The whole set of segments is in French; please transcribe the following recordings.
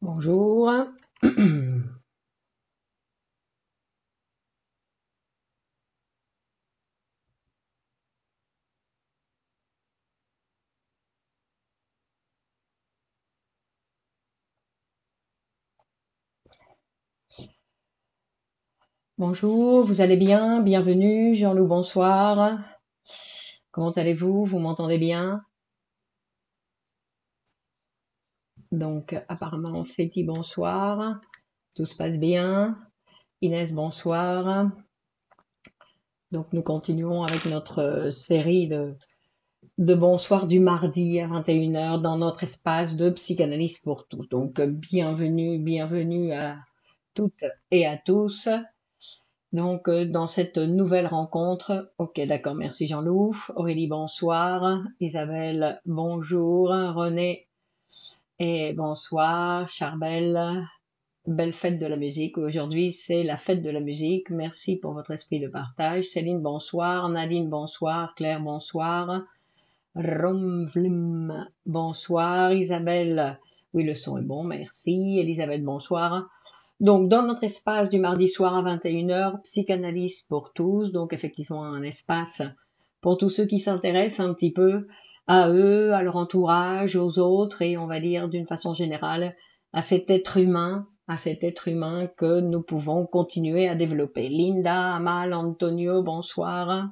Bonjour. Bonjour, vous allez bien? Bienvenue, Jean-Loup, bonsoir. Comment allez-vous? Vous m'entendez bien? Donc, apparemment, Féti, bonsoir. Tout se passe bien. Inès, bonsoir. Donc, nous continuons avec notre série de bonsoir du mardi à 21h dans notre espace de psychanalyse pour tous. Donc, bienvenue à toutes et à tous. Donc, dans cette nouvelle rencontre, ok, d'accord, merci Jean-Loup. Aurélie, bonsoir. Isabelle, bonjour. René, et bonsoir. Charbel, belle fête de la musique. Aujourd'hui, c'est la fête de la musique. Merci pour votre esprit de partage. Céline, bonsoir. Nadine, bonsoir. Claire, bonsoir. Romvlim, bonsoir. Isabelle, oui, le son est bon, merci. Elisabeth, bonsoir. Donc, dans notre espace du mardi soir à 21h, psychanalyse pour tous, donc effectivement un espace pour tous ceux qui s'intéressent un petit peu à eux, à leur entourage, aux autres, et on va dire d'une façon générale à cet être humain, que nous pouvons continuer à développer. Linda, Amal, Antonio, bonsoir.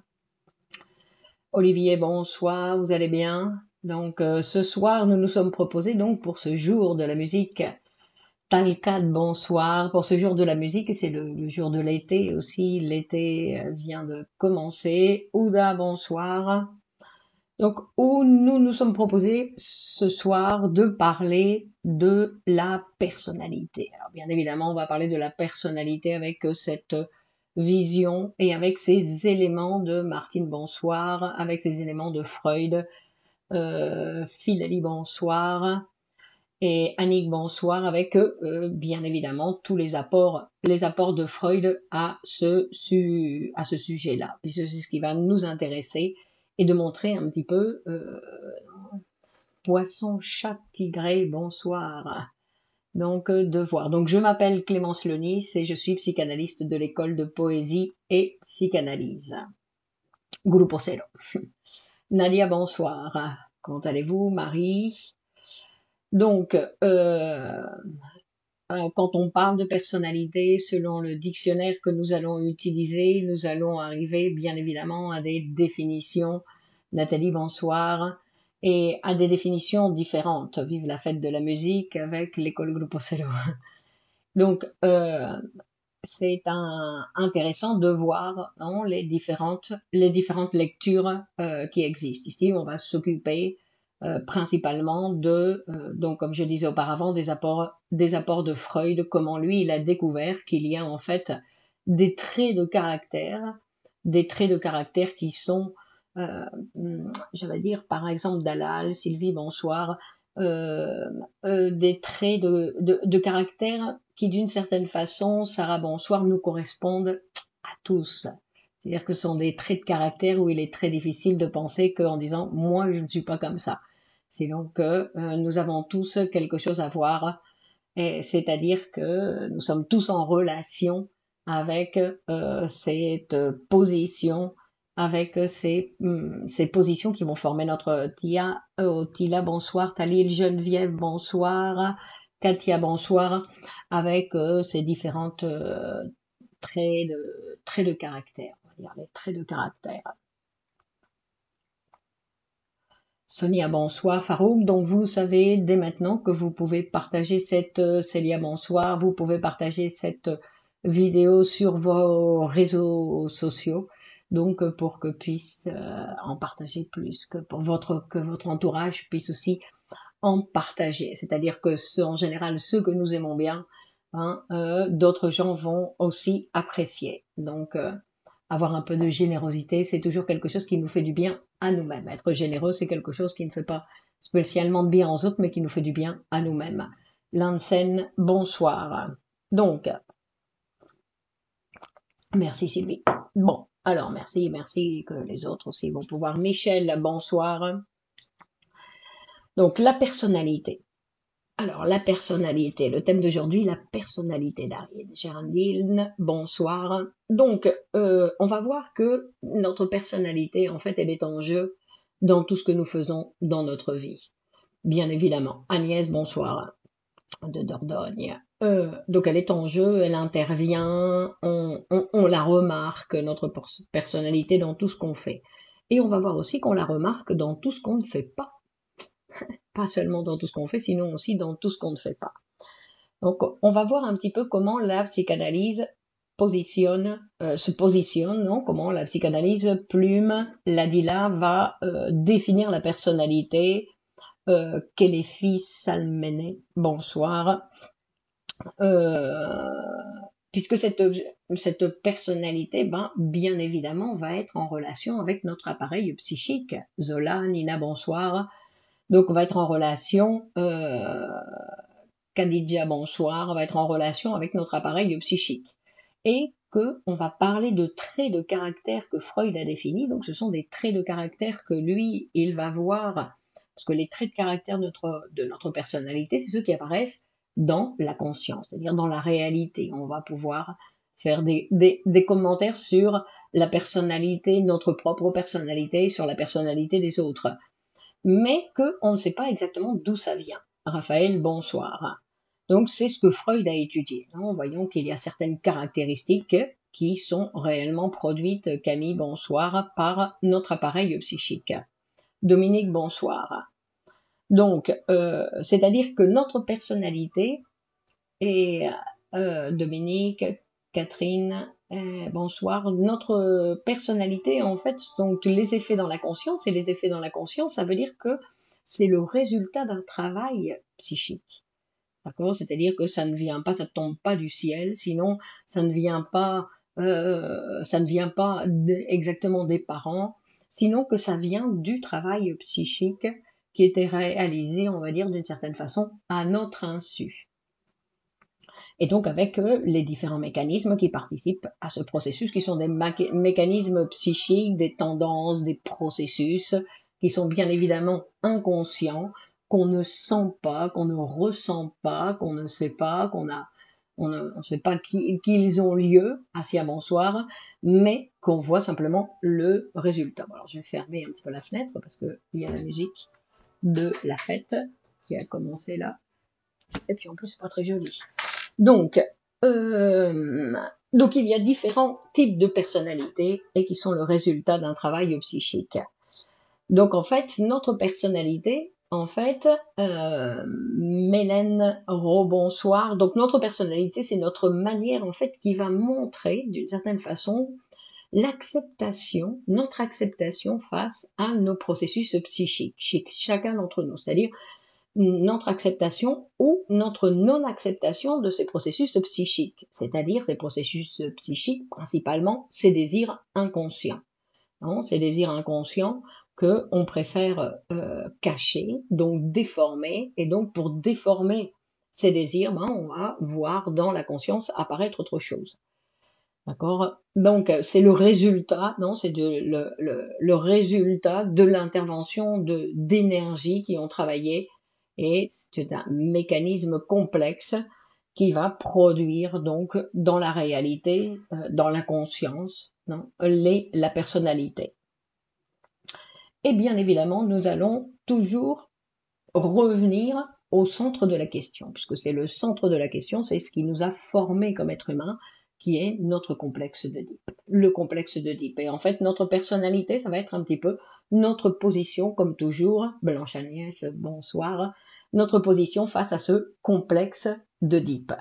Olivier, bonsoir, vous allez bien? Donc, ce soir, nous nous sommes proposés donc pour ce jour de la musique. Talcad, bonsoir. Pour ce jour de la musique, c'est le jour de l'été aussi. L'été vient de commencer. Ouda, bonsoir. Donc, où nous nous sommes proposés ce soir de parler de la personnalité. Alors, bien évidemment, on va parler de la personnalité avec cette vision et avec ces éléments de Martine, bonsoir, avec ces éléments de Freud. Philalie, bonsoir. Et Annick, bonsoir, avec bien évidemment tous les apports de Freud à ce sujet-là, puisque c'est ce qui va nous intéresser et de montrer un petit peu poisson, chat, tigré, bonsoir. Donc de voir. Donc je m'appelle Clémence Lenis et je suis psychanalyste de l'école de poésie et psychanalyse. Grupo Cero. Nadia, bonsoir. Comment allez-vous, Marie? Donc, quand on parle de personnalité, selon le dictionnaire que nous allons utiliser, nous allons arriver bien évidemment à des définitions. Nathalie, bonsoir. Et à des définitions différentes. Vive la fête de la musique avec l'école Grupo Cero. Donc, c'est intéressant de voir les différentes lectures qui existent. Ici, on va s'occuper principalement donc comme je disais auparavant, des apports de Freud, comment lui il a découvert qu'il y a en fait des traits de caractère qui sont, je vais dire par exemple Dalal, Sylvie, bonsoir, des traits de caractère qui d'une certaine façon, Sarah, bonsoir, nous correspondent à tous. C'est-à-dire que ce sont des traits de caractère où il est très difficile de penser qu'en disant moi je ne suis pas comme ça. C'est donc que nous avons tous quelque chose à voir, c'est-à-dire que nous sommes tous en relation avec cette position, avec ces positions qui vont former notre Tila, bonsoir, Talil, Geneviève, bonsoir, Katia, bonsoir, avec ces différentes traits de caractère, on va dire les traits de caractère. Sonia, bonsoir. Farouk, donc vous savez dès maintenant que vous pouvez partager Célia, bonsoir, vous pouvez partager cette vidéo sur vos réseaux sociaux, donc pour que puisse en partager plus, que votre entourage puisse aussi en partager. C'est-à-dire que en général, ceux que nous aimons bien, d'autres gens vont aussi apprécier. Donc, avoir un peu de générosité, c'est toujours quelque chose qui nous fait du bien à nous-mêmes. Être généreux, c'est quelque chose qui ne fait pas spécialement de bien aux autres, mais qui nous fait du bien à nous-mêmes. Lansen, bonsoir. Donc, merci Sylvie. Bon, alors merci que les autres aussi vont pouvoir. Michel, bonsoir. Donc, la personnalité. Alors, la personnalité, le thème d'aujourd'hui, la personnalité d'Ariel. Géraldine, bonsoir. Donc, on va voir que notre personnalité, en fait, elle est en jeu dans tout ce que nous faisons dans notre vie. Bien évidemment. Agnès, bonsoir, de Dordogne. Donc, elle est en jeu, elle intervient, on la remarque, notre personnalité, dans tout ce qu'on fait. Et on va voir aussi qu'on la remarque dans tout ce qu'on ne fait pas. Pas seulement dans tout ce qu'on fait, sinon aussi dans tout ce qu'on ne fait pas. Donc, on va voir un petit peu comment la psychanalyse se positionne, non, comment la psychanalyse Plume, Ladila, va définir la personnalité, qu'est les filles Salméné, bonsoir, puisque cette personnalité, ben, bien évidemment, va être en relation avec notre appareil psychique. Zola, Nina, bonsoir. Donc, on va être en relation, Khadija, bonsoir, va être en relation avec notre appareil psychique. Et que on va parler de traits de caractère que Freud a définis. Donc, ce sont des traits de caractère que lui, il va voir. Parce que les traits de caractère de notre personnalité, c'est ceux qui apparaissent dans la conscience, c'est-à-dire dans la réalité. On va pouvoir faire des commentaires sur la personnalité, notre propre personnalité, sur la personnalité des autres. Mais qu'on ne sait pas exactement d'où ça vient. Raphaël, bonsoir. Donc c'est ce que Freud a étudié. Voyons qu'il y a certaines caractéristiques qui sont réellement produites, Camille, bonsoir, par notre appareil psychique. Dominique, bonsoir. Donc, c'est-à-dire que notre personnalité et Dominique, Catherine, bonsoir. Notre personnalité, en fait, donc les effets dans la conscience, et les effets dans la conscience, ça veut dire que c'est le résultat d'un travail psychique. D'accord? C'est-à-dire que ça ne vient pas, ça ne tombe pas du ciel, sinon ça ne vient pas exactement des parents, sinon que ça vient du travail psychique qui était réalisé, on va dire, d'une certaine façon, à notre insu. Et donc avec les différents mécanismes qui participent à ce processus, qui sont des mécanismes psychiques, des tendances, des processus, qui sont bien évidemment inconscients, qu'on ne sent pas, qu'on ne ressent pas, qu'on ne sait pas, on ne sait pas qu'ils ont lieu, assis à bonsoir, mais qu'on voit simplement le résultat. Alors je vais fermer un petit peu la fenêtre parce qu'il y a la musique de la fête qui a commencé là. Et puis en plus c'est pas très joli. Donc il y a différents types de personnalités et qui sont le résultat d'un travail psychique. Donc en fait, notre personnalité, en fait, Mélène, rebonsoir. Donc notre personnalité, c'est notre manière en fait qui va montrer d'une certaine façon l'acceptation, notre acceptation face à nos processus psychiques, chez chacun d'entre nous. C'est-à-dire notre acceptation ou notre non-acceptation de ces processus psychiques, c'est-à-dire ces processus psychiques, principalement ces désirs inconscients. Ces désirs inconscients qu'on préfère cacher, donc déformer, et donc pour déformer ces désirs, on va voir dans la conscience apparaître autre chose. D'accord? Donc c'est le résultat, c'est le résultat de l'intervention d'énergie qui ont travaillé, et c'est un mécanisme complexe qui va produire donc dans la réalité, dans la conscience, la personnalité. Et bien évidemment, nous allons toujours revenir au centre de la question, puisque c'est le centre de la question, c'est ce qui nous a formés comme être humain, qui est notre complexe d'Oedipe, le complexe d'Oedipe. Et en fait, notre personnalité, ça va être un petit peu notre position, comme toujours, Blanche Agnès, bonsoir, notre position face à ce complexe d'Oedipe.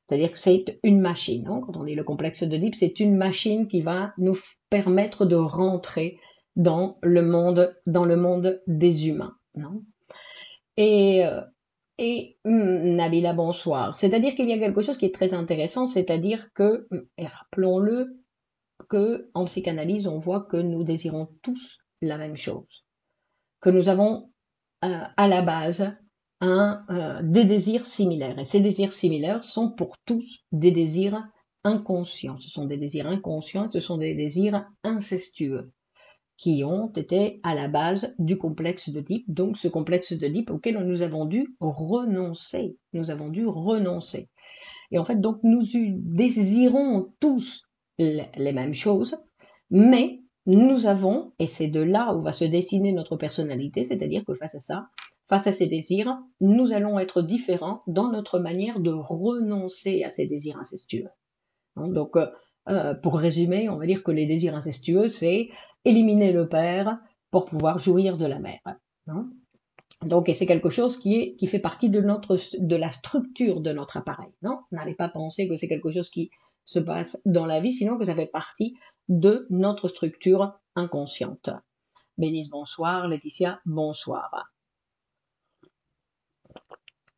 C'est-à-dire que c'est une machine, quand on dit le complexe d'Oedipe, c'est une machine qui va nous permettre de rentrer dans le monde des humains. Et Nabila, bonsoir. C'est-à-dire qu'il y a quelque chose qui est très intéressant, c'est-à-dire que, et rappelons-le, que en psychanalyse, on voit que nous désirons tous la même chose, que nous avons à la base des désirs similaires. Et ces désirs similaires sont pour tous des désirs inconscients. Ce sont des désirs inconscients, ce sont des désirs incestueux. qui ont été à la base du complexe d'Oedipe, donc ce complexe d'Oedipe auquel nous avons dû renoncer. Nous avons dû renoncer. Et en fait, donc, nous désirons tous les mêmes choses, mais nous avons, et c'est de là où va se dessiner notre personnalité, c'est-à-dire que face à ça, face à ces désirs, nous allons être différents dans notre manière de renoncer à ces désirs incestueux. Donc, pour résumer, on va dire que les désirs incestueux, c'est éliminer le père pour pouvoir jouir de la mère. Non. Donc, et c'est quelque chose qui fait partie de la structure de notre appareil. Non, n'allez pas penser que c'est quelque chose qui se passe dans la vie, sinon que ça fait partie de notre structure inconsciente. Bénice, bonsoir. Laetitia, bonsoir.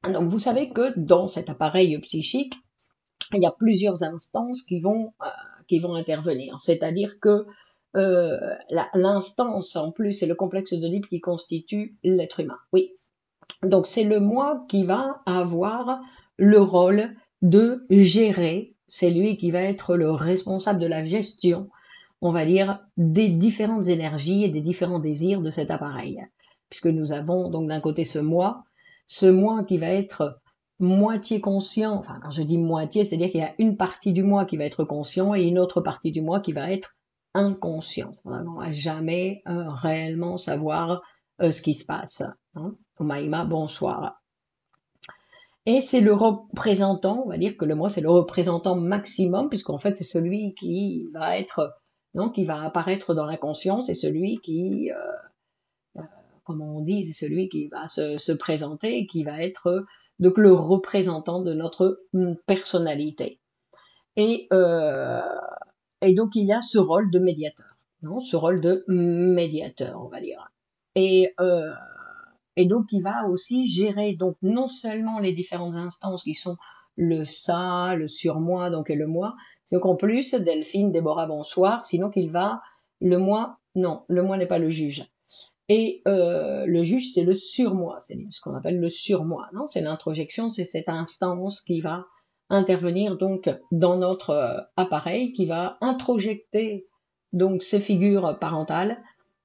Donc, vous savez que dans cet appareil psychique, il y a plusieurs instances qui vont intervenir. C'est-à-dire que l'instance, en plus, c'est le complexe d'Oedipe qui constitue l'être humain. Oui. Donc, c'est le moi qui va avoir le rôle de gérer. C'est lui qui va être le responsable de la gestion, on va dire, des différentes énergies et des différents désirs de cet appareil. Puisque nous avons donc d'un côté ce moi qui va être moitié conscient, enfin quand je dis moitié, c'est-à-dire qu'il y a une partie du moi qui va être conscient et une autre partie du moi qui va être inconscient. On va jamais réellement savoir ce qui se passe. Hein. Maïma, bonsoir. Et c'est le représentant, on va dire que le moi c'est le représentant maximum, puisqu'en fait c'est celui qui va être, non, qui va apparaître dans la conscience, c'est celui qui, comme on dit, c'est celui qui va se présenter, qui va être donc le représentant de notre personnalité. Et donc il y a ce rôle de médiateur, non, ce rôle de médiateur, on va dire. Et donc il va aussi gérer donc non seulement les différentes instances qui sont le ça, le surmoi, donc et le moi, c'est qu'en plus, Delphine, Déborah, bonsoir, sinon qu'il va, le moi, non, le moi n'est pas le juge. Et le juge, c'est le surmoi, c'est ce qu'on appelle le surmoi, non? C'est l'introjection, c'est cette instance qui va intervenir donc dans notre appareil, qui va introjecter donc ces figures parentales,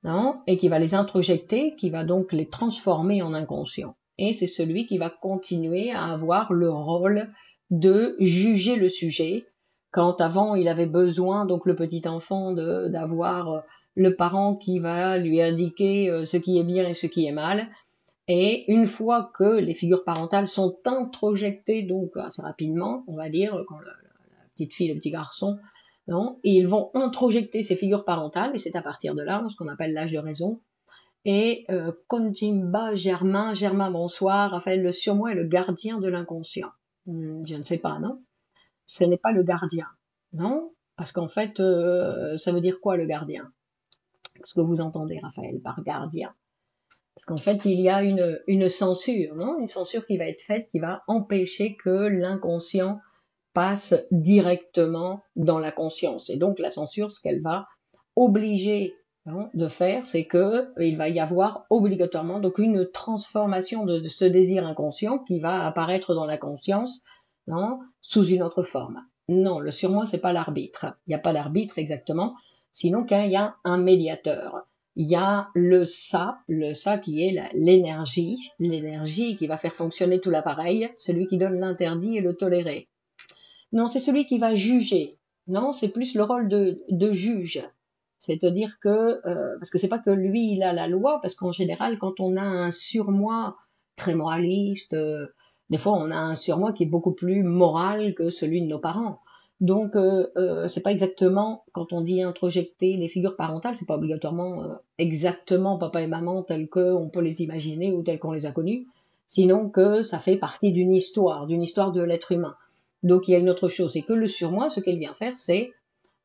non? Et qui va les introjecter, qui va donc les transformer en inconscient. Et c'est celui qui va continuer à avoir le rôle de juger le sujet, quand avant il avait besoin, donc le petit enfant, d'avoir le parent qui va lui indiquer ce qui est bien et ce qui est mal. Et une fois que les figures parentales sont introjectées, donc assez rapidement, on va dire, quand la petite fille, le petit garçon, non, et ils vont introjecter ces figures parentales, et c'est à partir de là, ce qu'on appelle l'âge de raison. Et Konjimba, Germain, bonsoir, Raphaël, le surmoi est le gardien de l'inconscient. Je ne sais pas, non? Ce n'est pas le gardien, non? Parce qu'en fait, ça veut dire quoi le gardien? Ce que vous entendez, Raphaël, par gardien. Parce qu'en fait, il y a une censure, non? Une censure qui va être faite, qui va empêcher que l'inconscient passe directement dans la conscience. Et donc, la censure, ce qu'elle va obliger de faire, c'est que il va y avoir obligatoirement donc une transformation de ce désir inconscient qui va apparaître dans la conscience, non, sous une autre forme. Non, le surmoi, c'est pas l'arbitre. Il n'y a pas d'arbitre exactement, sinon qu'il y a un médiateur. Il y a le ça qui est l'énergie qui va faire fonctionner tout l'appareil, celui qui donne l'interdit et le toléré. Non, c'est celui qui va juger. Non, c'est plus le rôle de juge. C'est-à-dire que, parce que c'est pas que lui, il a la loi, parce qu'en général, quand on a un surmoi très moraliste, des fois on a un surmoi qui est beaucoup plus moral que celui de nos parents. Donc, c'est pas exactement, quand on dit introjecter les figures parentales, c'est pas obligatoirement exactement papa et maman tels qu'on peut les imaginer ou tels qu'on les a connus, sinon que ça fait partie d'une histoire de l'être humain. Donc, il y a une autre chose, c'est que le surmoi, ce qu'elle vient faire, c'est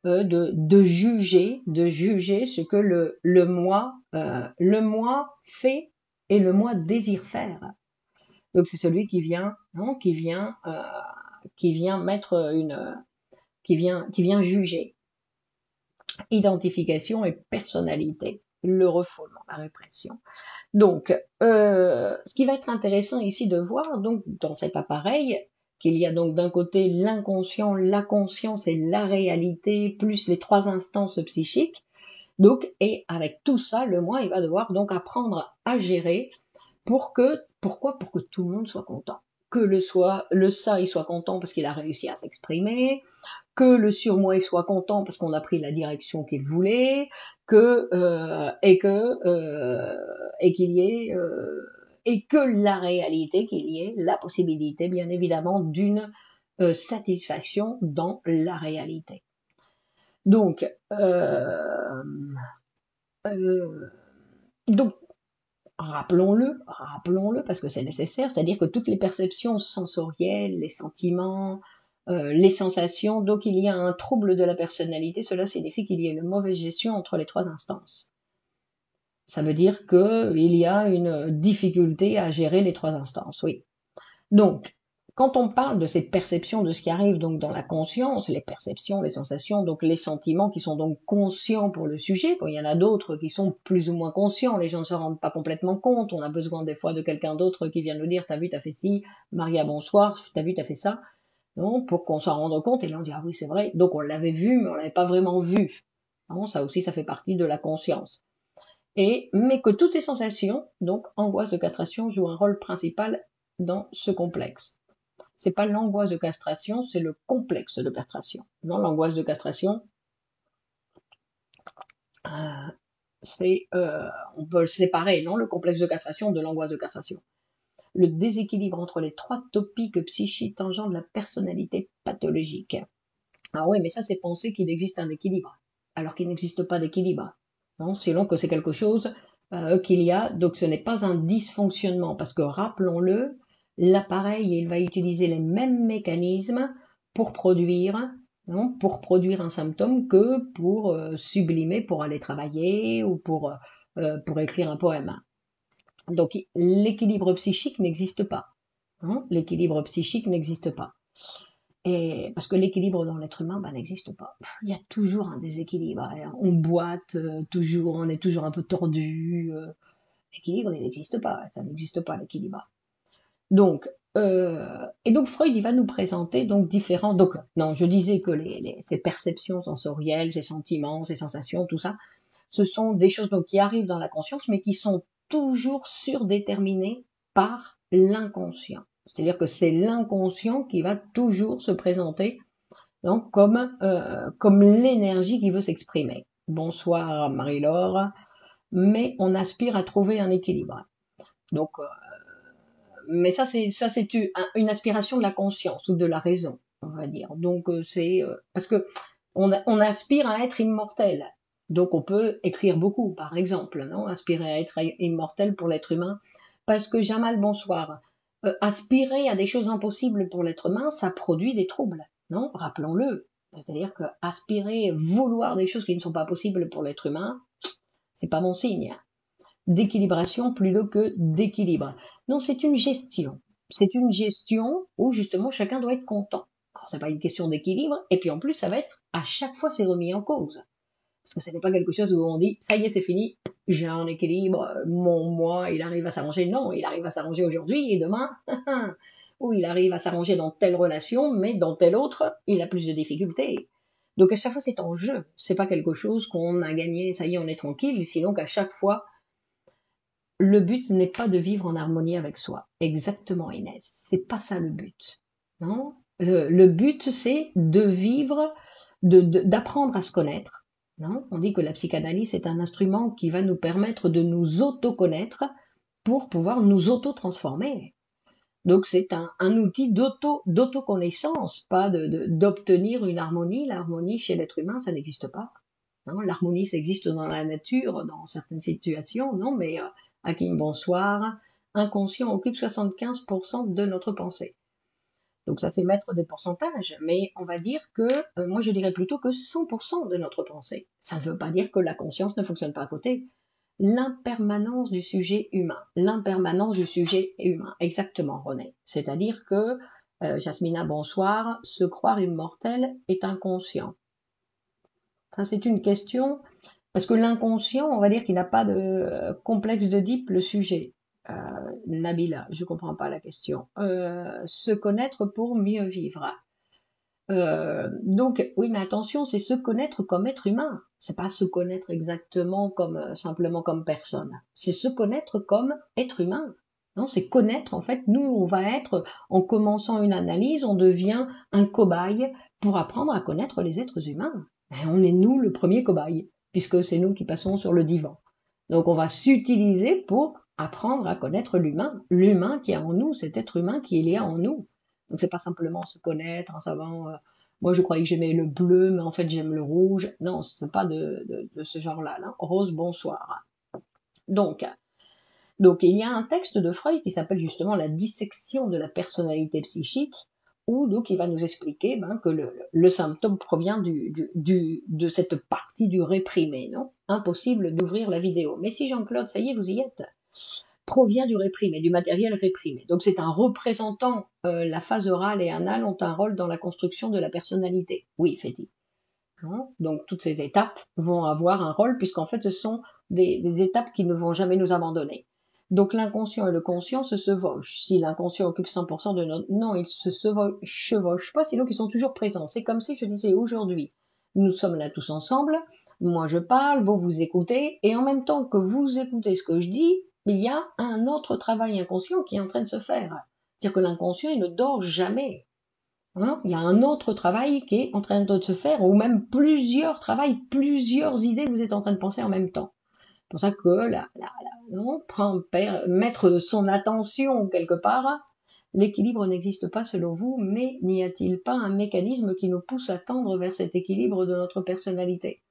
de juger ce que le moi fait et le moi désire faire. Donc, c'est celui qui vient mettre qui vient juger. Identification et personnalité, le refoulement, la répression. Donc, ce qui va être intéressant ici de voir, donc, dans cet appareil, qu'il y a donc d'un côté l'inconscient, la conscience et la réalité, plus les trois instances psychiques, Donc, et avec tout ça, le moi, il va devoir donc apprendre à gérer pourquoi? Pour que tout le monde soit content. Que le ça, il soit content parce qu'il a réussi à s'exprimer, que le surmoi il soit content parce qu'on a pris la direction qu'il voulait, et qu'il y ait et que la réalité qu'il y ait la possibilité bien évidemment d'une satisfaction dans la réalité. Donc euh, euh, donc rappelons-le parce que c'est nécessaire, c'est-à-dire que toutes les perceptions sensorielles, les sentiments, les sensations, donc il y a un trouble de la personnalité, cela signifie qu'il y a une mauvaise gestion entre les trois instances. Ça veut dire qu'il y a une difficulté à gérer les trois instances, oui. Donc, quand on parle de ces perceptions, de ce qui arrive donc dans la conscience, les perceptions, les sensations, donc les sentiments qui sont donc conscients pour le sujet, bon, il y en a d'autres qui sont plus ou moins conscients, les gens ne se rendent pas complètement compte, on a besoin des fois de quelqu'un d'autre qui vient nous dire, t'as vu, t'as fait ci, Maria, bonsoir, t'as vu, t'as fait ça, non, pour qu'on s'en rende compte, et là on dit, ah oui, c'est vrai, donc on l'avait vu, mais on l'avait pas vraiment vu. Non, ça aussi, ça fait partie de la conscience. Mais que toutes ces sensations, donc angoisse de castration, jouent un rôle principal dans ce complexe. C'est pas l'angoisse de castration, c'est le complexe de castration. Non, l'angoisse de castration, euh, on peut le séparer, non, le complexe de castration de l'angoisse de castration. Le déséquilibre entre les trois topiques psychiques tangents de la personnalité pathologique. Ah oui, mais ça, c'est penser qu'il existe un équilibre, alors qu'il n'existe pas d'équilibre. Non, selon que c'est quelque chose qu'il y a, donc ce n'est pas un dysfonctionnement, parce que rappelons-le, l'appareil, il va utiliser les mêmes mécanismes pour produire, non, pour produire un symptôme que pour sublimer, pour aller travailler ou pour écrire un poème. Donc l'équilibre psychique n'existe pas. Hein, l'équilibre psychique n'existe pas. Et parce que l'équilibre dans l'être humain n'existe pas. Il y a toujours un déséquilibre. Hein. On boite toujours, on est toujours un peu tordu. L'équilibre, il n'existe pas. Ça n'existe pas l'équilibre. Donc, et donc Freud, il va nous présenter donc différents. Donc, non, je disais que ces perceptions sensorielles, ces sentiments, ces sensations, tout ça, ce sont des choses donc qui arrivent dans la conscience, mais qui sont toujours surdéterminées par l'inconscient. C'est-à-dire que c'est l'inconscient qui va toujours se présenter donc, comme l'énergie qui veut s'exprimer. Bonsoir Marie-Laure, mais on aspire à trouver un équilibre. Donc, mais ça c'est une aspiration de la conscience ou de la raison, on va dire. Donc c'est parce que on aspire à être immortel. Donc on peut écrire beaucoup, par exemple, non, aspirer à être immortel pour l'être humain, parce que Jamal, bonsoir. Aspirer à des choses impossibles pour l'être humain, ça produit des troubles, non? Rappelons-le. C'est-à-dire que aspirer, vouloir des choses qui ne sont pas possibles pour l'être humain, c'est pas bon signe. D'équilibration plutôt que d'équilibre. Non, c'est une gestion. C'est une gestion où justement chacun doit être content. Alors, c'est pas une question d'équilibre, et puis en plus, ça va être à chaque fois c'est remis en cause. Parce que ce n'est pas quelque chose où on dit ça y est, c'est fini, j'ai un équilibre, mon moi, il arrive à s'arranger. Non, il arrive à s'arranger aujourd'hui et demain, ou il arrive à s'arranger dans telle relation, mais dans telle autre, il a plus de difficultés. Donc à chaque fois, c'est en jeu. C'est pas quelque chose qu'on a gagné, ça y est, on est tranquille. Sinon qu'à chaque fois, le but n'est pas de vivre en harmonie avec soi. Exactement, Inès. C'est pas ça le but. Non? Le but, c'est de vivre, d'apprendre à se connaître. Non? On dit que la psychanalyse est un instrument qui va nous permettre de nous auto-connaître pour pouvoir nous auto-transformer. Donc c'est un outil d'autoconnaissance, pas d'obtenir une harmonie. L'harmonie chez l'être humain, ça n'existe pas. Non, l'harmonie, ça existe dans la nature, dans certaines situations, non, mais Hakim, bonsoir. Inconscient occupe 75% de notre pensée. Donc ça, c'est mettre des pourcentages, mais on va dire que, moi je dirais plutôt que 100% de notre pensée. Ça ne veut pas dire que la conscience ne fonctionne pas à côté. L'impermanence du sujet humain. L'impermanence du sujet humain. Exactement, René. C'est-à-dire que, Jasmina, bonsoir, se croire immortel est inconscient. Ça, c'est une question, parce que l'inconscient, on va dire qu'il n'a pas de complexe d'Oedipe, le sujet. Nabila, je comprends pas la question. Se connaître pour mieux vivre. Donc, oui, mais attention, c'est se connaître comme être humain. C'est pas se connaître exactement comme simplement comme personne. C'est se connaître comme être humain. Non, c'est connaître, en fait, nous, on va être, en commençant une analyse, on devient un cobaye pour apprendre à connaître les êtres humains. Et on est nous le premier cobaye, puisque c'est nous qui passons sur le divan. Donc on va s'utiliser pour apprendre à connaître l'humain, l'humain qui est en nous, cet être humain qui est lié en nous. Donc c'est pas simplement se connaître en savant, moi je croyais que j'aimais le bleu, mais en fait j'aime le rouge. Non, c'est pas de ce genre-là. Là. Rose, bonsoir. Donc, donc il y a un texte de Freud qui s'appelle justement la dissection de la personnalité psychique, où donc il va nous expliquer que le symptôme provient de cette partie du réprimé, non? Impossible d'ouvrir la vidéo. Mais si Jean-Claude, ça y est, vous y êtes, provient du réprimé, du matériel réprimé. Donc c'est un représentant, la phase orale et anale ont un rôle dans la construction de la personnalité. Oui, fait-il. Donc toutes ces étapes vont avoir un rôle, puisqu'en fait ce sont des étapes qui ne vont jamais nous abandonner. Donc l'inconscient et le conscient se chevauchent. Si l'inconscient occupe 100% de notre... Non, ils se chevauchent pas, sinon ils sont toujours présents. C'est comme si je disais aujourd'hui, nous sommes là tous ensemble, moi je parle, vous écoutez, et en même temps que vous écoutez ce que je dis, il y a un autre travail inconscient qui est en train de se faire. C'est-à-dire que l'inconscient, il ne dort jamais. Hein, il y a un autre travail qui est en train de se faire, ou même plusieurs travails, plusieurs idées que vous êtes en train de penser en même temps. C'est pour ça que mettre son attention quelque part, l'équilibre n'existe pas selon vous, mais n'y a-t-il pas un mécanisme qui nous pousse à tendre vers cet équilibre de notre personnalité?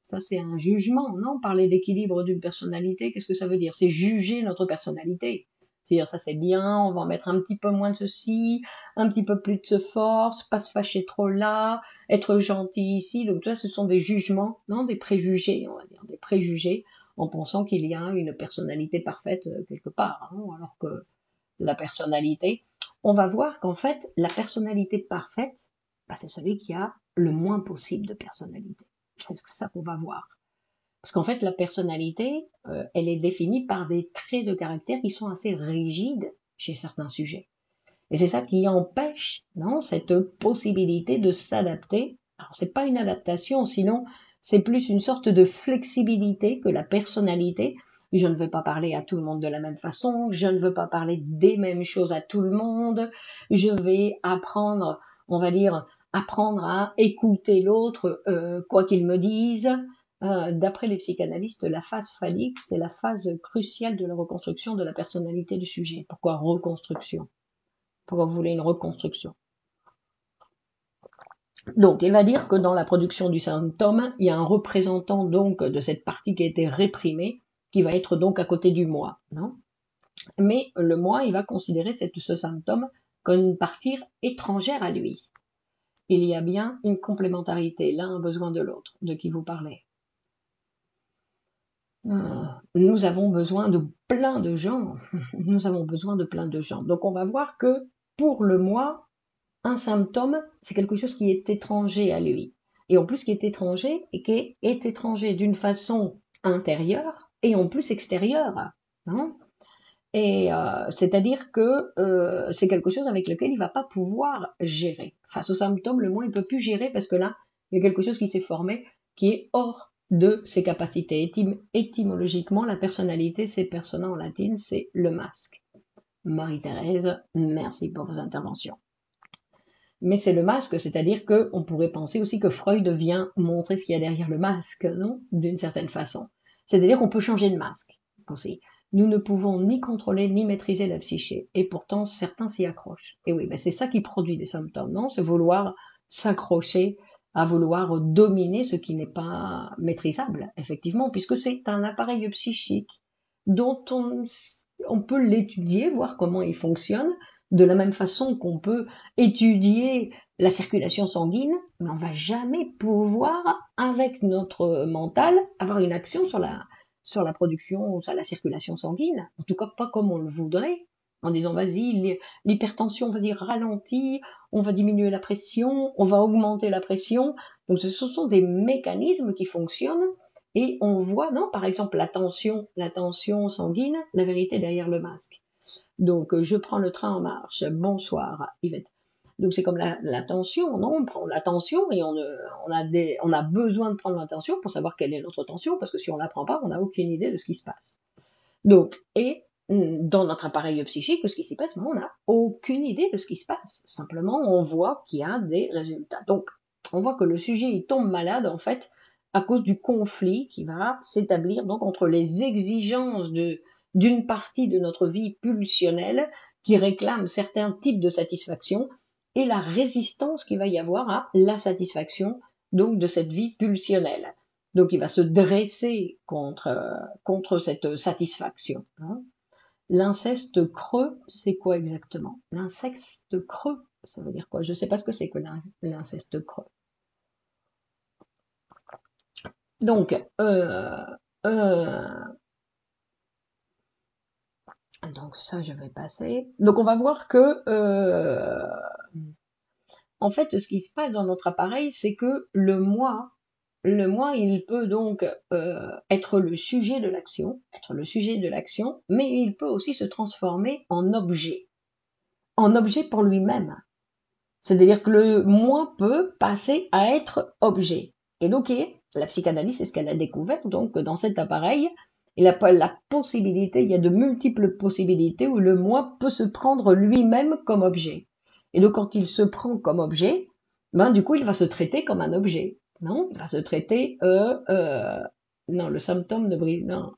Ça, c'est un jugement, non? Parler d'équilibre d'une personnalité, qu'est-ce que ça veut dire? C'est juger notre personnalité. C'est-à-dire, ça c'est bien, on va en mettre un petit peu moins de ceci, un petit peu plus de ce force, pas se fâcher trop là, être gentil ici. Donc, tout ça, ce sont des jugements, non? Des préjugés, on va dire, des préjugés, en pensant qu'il y a une personnalité parfaite quelque part, hein, alors que la personnalité, on va voir qu'en fait, la personnalité parfaite, c'est celui qui a le moins possible de personnalité. C'est ça qu'on va voir. Parce qu'en fait, la personnalité, elle est définie par des traits de caractère qui sont assez rigides chez certains sujets. Et c'est ça qui empêche, non, cette possibilité de s'adapter. Alors, c'est pas une adaptation, sinon, c'est plus une sorte de flexibilité que la personnalité. Je ne veux pas parler à tout le monde de la même façon, je ne veux pas parler des mêmes choses à tout le monde, je vais apprendre, on va dire, apprendre à écouter l'autre, quoi qu'il me dise. D'après les psychanalystes, la phase phallique, c'est la phase cruciale de la reconstruction de la personnalité du sujet. Pourquoi reconstruction? Pourquoi vous voulez une reconstruction? Donc, il va dire que dans la production du symptôme, il y a un représentant donc de cette partie qui a été réprimée, qui va être donc à côté du moi, non? Mais le moi, il va considérer ce symptôme comme une partie étrangère à lui. Il y a bien une complémentarité, l'un a besoin de l'autre, de qui vous parlez. Nous avons besoin de plein de gens. Nous avons besoin de plein de gens. Donc on va voir que pour le moi, un symptôme, c'est quelque chose qui est étranger à lui. Et en plus qui est étranger, et qui est étranger d'une façon intérieure et en plus extérieure. Hein, et c'est-à-dire que c'est quelque chose avec lequel il ne va pas pouvoir gérer. Face au symptôme, le moi, il ne peut plus gérer parce que là, il y a quelque chose qui s'est formé qui est hors de ses capacités. Étymologiquement, la personnalité, c'est persona en latine, c'est le masque. Marie-Thérèse, merci pour vos interventions. Mais c'est le masque, c'est-à-dire qu'on pourrait penser aussi que Freud vient montrer ce qu'il y a derrière le masque, non? D'une certaine façon. C'est-à-dire qu'on peut changer de masque aussi. Nous ne pouvons ni contrôler ni maîtriser la psyché, et pourtant certains s'y accrochent. Et oui, c'est ça qui produit des symptômes, non? C'est vouloir s'accrocher à vouloir dominer ce qui n'est pas maîtrisable, effectivement, puisque c'est un appareil psychique dont on peut l'étudier, voir comment il fonctionne, de la même façon qu'on peut étudier la circulation sanguine, mais on va jamais pouvoir, avec notre mental, avoir une action sur la production, sur la circulation sanguine. En tout cas, pas comme on le voudrait, en disant vas-y, l'hypertension, vas-y, ralentit, on va diminuer la pression, on va augmenter la pression. Donc ce sont des mécanismes qui fonctionnent et on voit, non, par exemple, la tension sanguine, la vérité derrière le masque. Donc je prends le train en marche. Bonsoir Yvette. Donc c'est comme l'attention, non? On prend l'attention et on a besoin de prendre l'attention pour savoir quelle est notre tension, parce que si on la prend pas, on n'a aucune idée de ce qui se passe. Donc, et dans notre appareil psychique, ce qui s'y passe, on n'a aucune idée de ce qui se passe. Simplement, on voit qu'il y a des résultats. Donc, on voit que le sujet il tombe malade en fait à cause du conflit qui va s'établir donc entre les exigences d'une partie de notre vie pulsionnelle qui réclame certains types de satisfaction et la résistance qu'il va y avoir à la satisfaction donc de cette vie pulsionnelle. Donc il va se dresser contre cette satisfaction. Hein. L'inceste creux, c'est quoi exactement? L'inceste creux, ça veut dire quoi? Je ne sais pas ce que c'est que l'inceste creux. Donc, donc ça, je vais passer. Donc on va voir que, en fait, ce qui se passe dans notre appareil, c'est que le moi, il peut donc être le sujet de l'action, mais il peut aussi se transformer en objet pour lui-même. C'est-à-dire que le moi peut passer à être objet. Et donc, la psychanalyse, c'est ce qu'elle a découvert, donc dans cet appareil, il a pas la possibilité, il y a de multiples possibilités où le moi peut se prendre lui-même comme objet. Et donc, quand il se prend comme objet, ben, du coup, il va se traiter comme un objet. Non, il va se traiter, non, le symptôme de brise, non,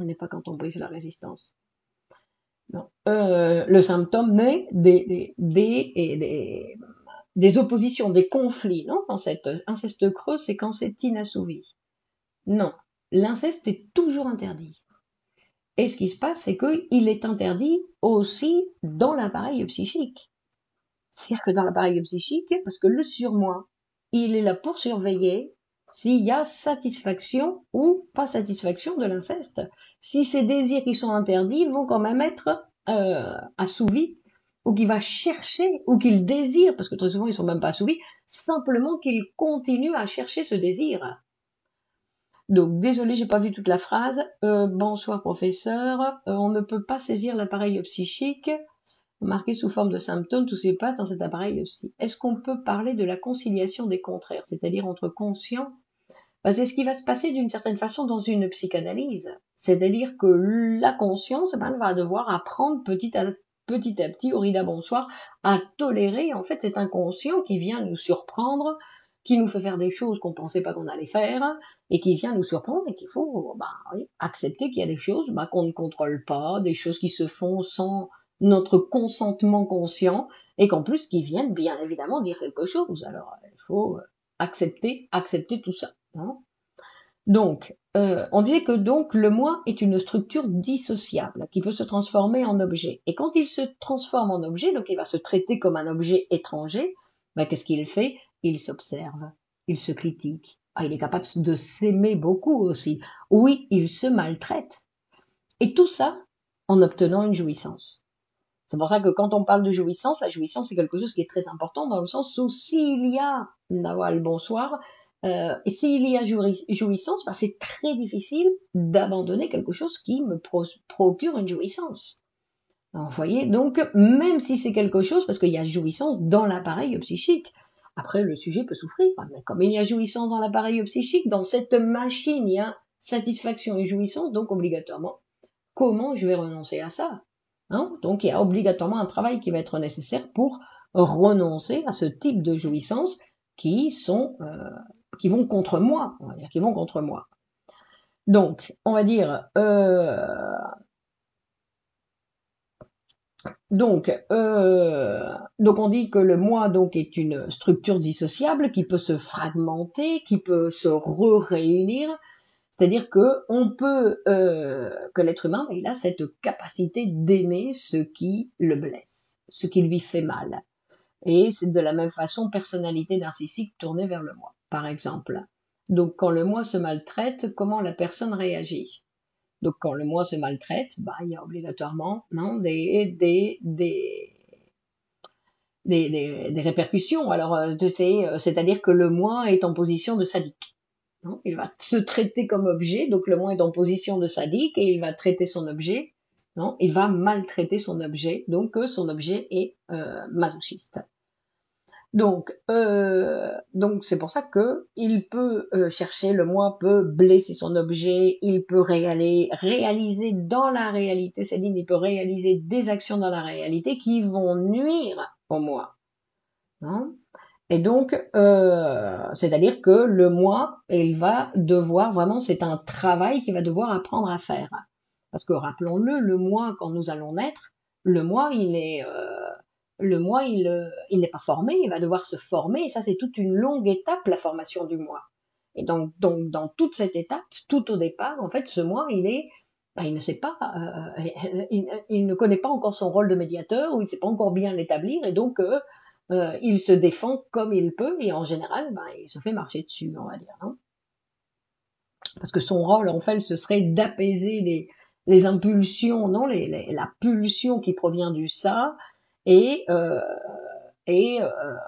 on n'est pas quand on brise la résistance. Non, le symptôme naît des oppositions, des conflits, non? Dans cet inceste creux, c'est quand c'est inassouvi. Non, l'inceste est toujours interdit. Et ce qui se passe, c'est qu'il est interdit aussi dans l'appareil psychique. C'est-à-dire que dans l'appareil psychique, parce que le surmoi, il est là pour surveiller s'il y a satisfaction ou pas satisfaction de l'inceste. Si ces désirs qui sont interdits vont quand même être assouvis, ou qu'il va chercher, ou qu'il désire, parce que très souvent ils sont même pas assouvis, simplement qu'il continue à chercher ce désir. Donc, désolé, j'ai pas vu toute la phrase. Bonsoir professeur. On ne peut pas saisir l'appareil psychique marqué sous forme de symptômes, tout ce qui passe dans cet appareil aussi. Est-ce qu'on peut parler de la conciliation des contraires, c'est-à-dire entre conscient? C'est ce qui va se passer d'une certaine façon dans une psychanalyse. C'est-à-dire que la conscience, elle va devoir apprendre petit à petit, Aurida bonsoir, à tolérer en fait cet inconscient qui vient nous surprendre, qui nous fait faire des choses qu'on pensait pas qu'on allait faire, et qui vient nous surprendre et qu'il faut accepter qu'il y a des choses qu'on ne contrôle pas, des choses qui se font sans notre consentement conscient, et qu'en plus qui viennent bien évidemment dire quelque chose. Alors il faut accepter tout ça. Hein. Donc, on disait que donc le moi est une structure dissociable qui peut se transformer en objet. Et quand il se transforme en objet, donc il va se traiter comme un objet étranger, qu'est-ce qu'il fait? Il s'observe, il se critique. Il est capable de s'aimer beaucoup aussi. Oui, il se maltraite. Et tout ça en obtenant une jouissance. C'est pour ça que quand on parle de jouissance, la jouissance c'est quelque chose qui est très important dans le sens où s'il y a, Nawal, bonsoir, et s'il y a jouissance, c'est très difficile d'abandonner quelque chose qui me procure une jouissance. Alors, vous voyez, donc même si c'est quelque chose, parce qu'il y a jouissance dans l'appareil psychique, après le sujet peut souffrir, mais comme il y a jouissance dans l'appareil psychique, dans cette machine, il y a satisfaction et jouissance, donc obligatoirement, comment je vais renoncer à ça? Hein? Donc il y a obligatoirement un travail qui va être nécessaire pour renoncer à ce type de jouissance qui vont contre moi, on va dire, qui vont contre moi. Donc on va dire donc on dit que le moi donc est une structure dissociable qui peut se fragmenter, qui peut se réunir. C'est-à-dire que on peut, que l'être humain, il a cette capacité d'aimer ce qui le blesse, ce qui lui fait mal. Et c'est de la même façon personnalité narcissique tournée vers le moi, par exemple. Donc quand le moi se maltraite, comment la personne réagit? Donc quand le moi se maltraite, il y a obligatoirement des répercussions. Alors c'est-à-dire que le moi est en position de sadique. Non, il va se traiter comme objet, donc le moi est en position de sadique et il va traiter son objet. Non, il va maltraiter son objet, donc son objet est masochiste. Donc c'est pour ça que il peut chercher, le moi peut blesser son objet, il peut réaliser dans la réalité, c'est-à-dire il peut réaliser des actions dans la réalité qui vont nuire au moi. Hein. Et donc, c'est-à-dire que le moi, il va devoir vraiment, c'est un travail qu'il va devoir apprendre à faire. Parce que rappelons-le, le moi, quand nous allons naître, le moi, il n'est pas formé, il va devoir se former, et ça, c'est toute une longue étape, la formation du moi. Et donc dans toute cette étape, tout au départ, en fait, ce moi, il ne sait pas, il ne connaît pas encore son rôle de médiateur, ou il ne sait pas encore bien l'établir, et donc, il se défend comme il peut, et en général, il se fait marcher dessus, on va dire, non? Parce que son rôle, en fait, ce serait d'apaiser les impulsions, non, la pulsion qui provient du ça, et, euh, et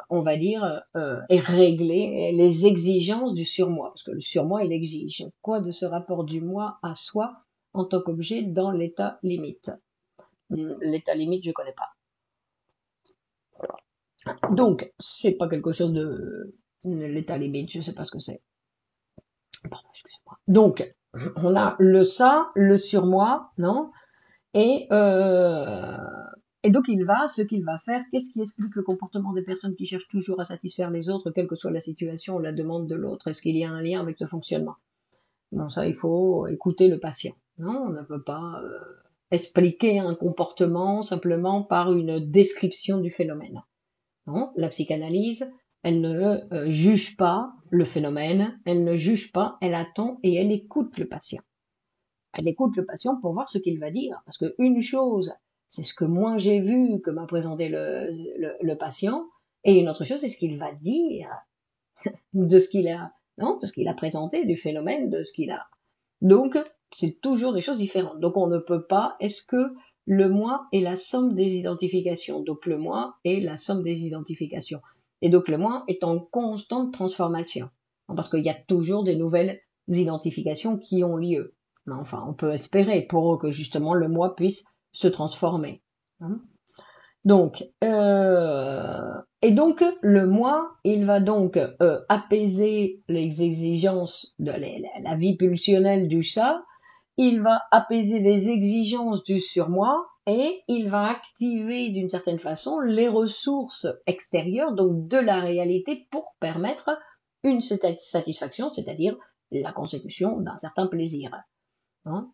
on va dire, et régler les exigences du surmoi, parce que le surmoi, il exige quoi de ce rapport du moi à soi en tant qu'objet dans l'état limite. L'état limite, je connais pas. Donc, c'est pas quelque chose de l'état limite, je sais pas ce que c'est. Pardon, excusez-moi. Donc, on a le ça, le surmoi, non? Et, euh, et donc ce qu'il va faire, qu'est-ce qui explique le comportement des personnes qui cherchent toujours à satisfaire les autres, quelle que soit la situation ou la demande de l'autre? Est-ce qu'il y a un lien avec ce fonctionnement? Bon, ça, il faut écouter le patient. Non, on ne peut pas expliquer un comportement simplement par une description du phénomène. Non, la psychanalyse, elle ne juge pas le phénomène, elle ne juge pas, elle attend et elle écoute le patient. Elle écoute le patient pour voir ce qu'il va dire. Parce que une chose, c'est ce que moi j'ai vu, que m'a présenté le patient, et une autre chose, c'est ce qu'il va dire de ce qu'il a, non, de ce qu'il a présenté, du phénomène, de ce qu'il a. Donc, c'est toujours des choses différentes. Donc, on ne peut pas, est-ce que le moi est la somme des identifications? Donc, le moi est la somme des identifications. Et donc, le moi est en constante transformation. Parce qu'il y a toujours des nouvelles identifications qui ont lieu. Enfin, on peut espérer pour que justement le moi puisse se transformer. Donc, et donc le moi, il va donc apaiser les exigences de la vie pulsionnelle du ça, il va apaiser les exigences du surmoi et il va activer d'une certaine façon les ressources extérieures, donc de la réalité, pour permettre une satisfaction, c'est-à-dire la consécution d'un certain plaisir. Hein.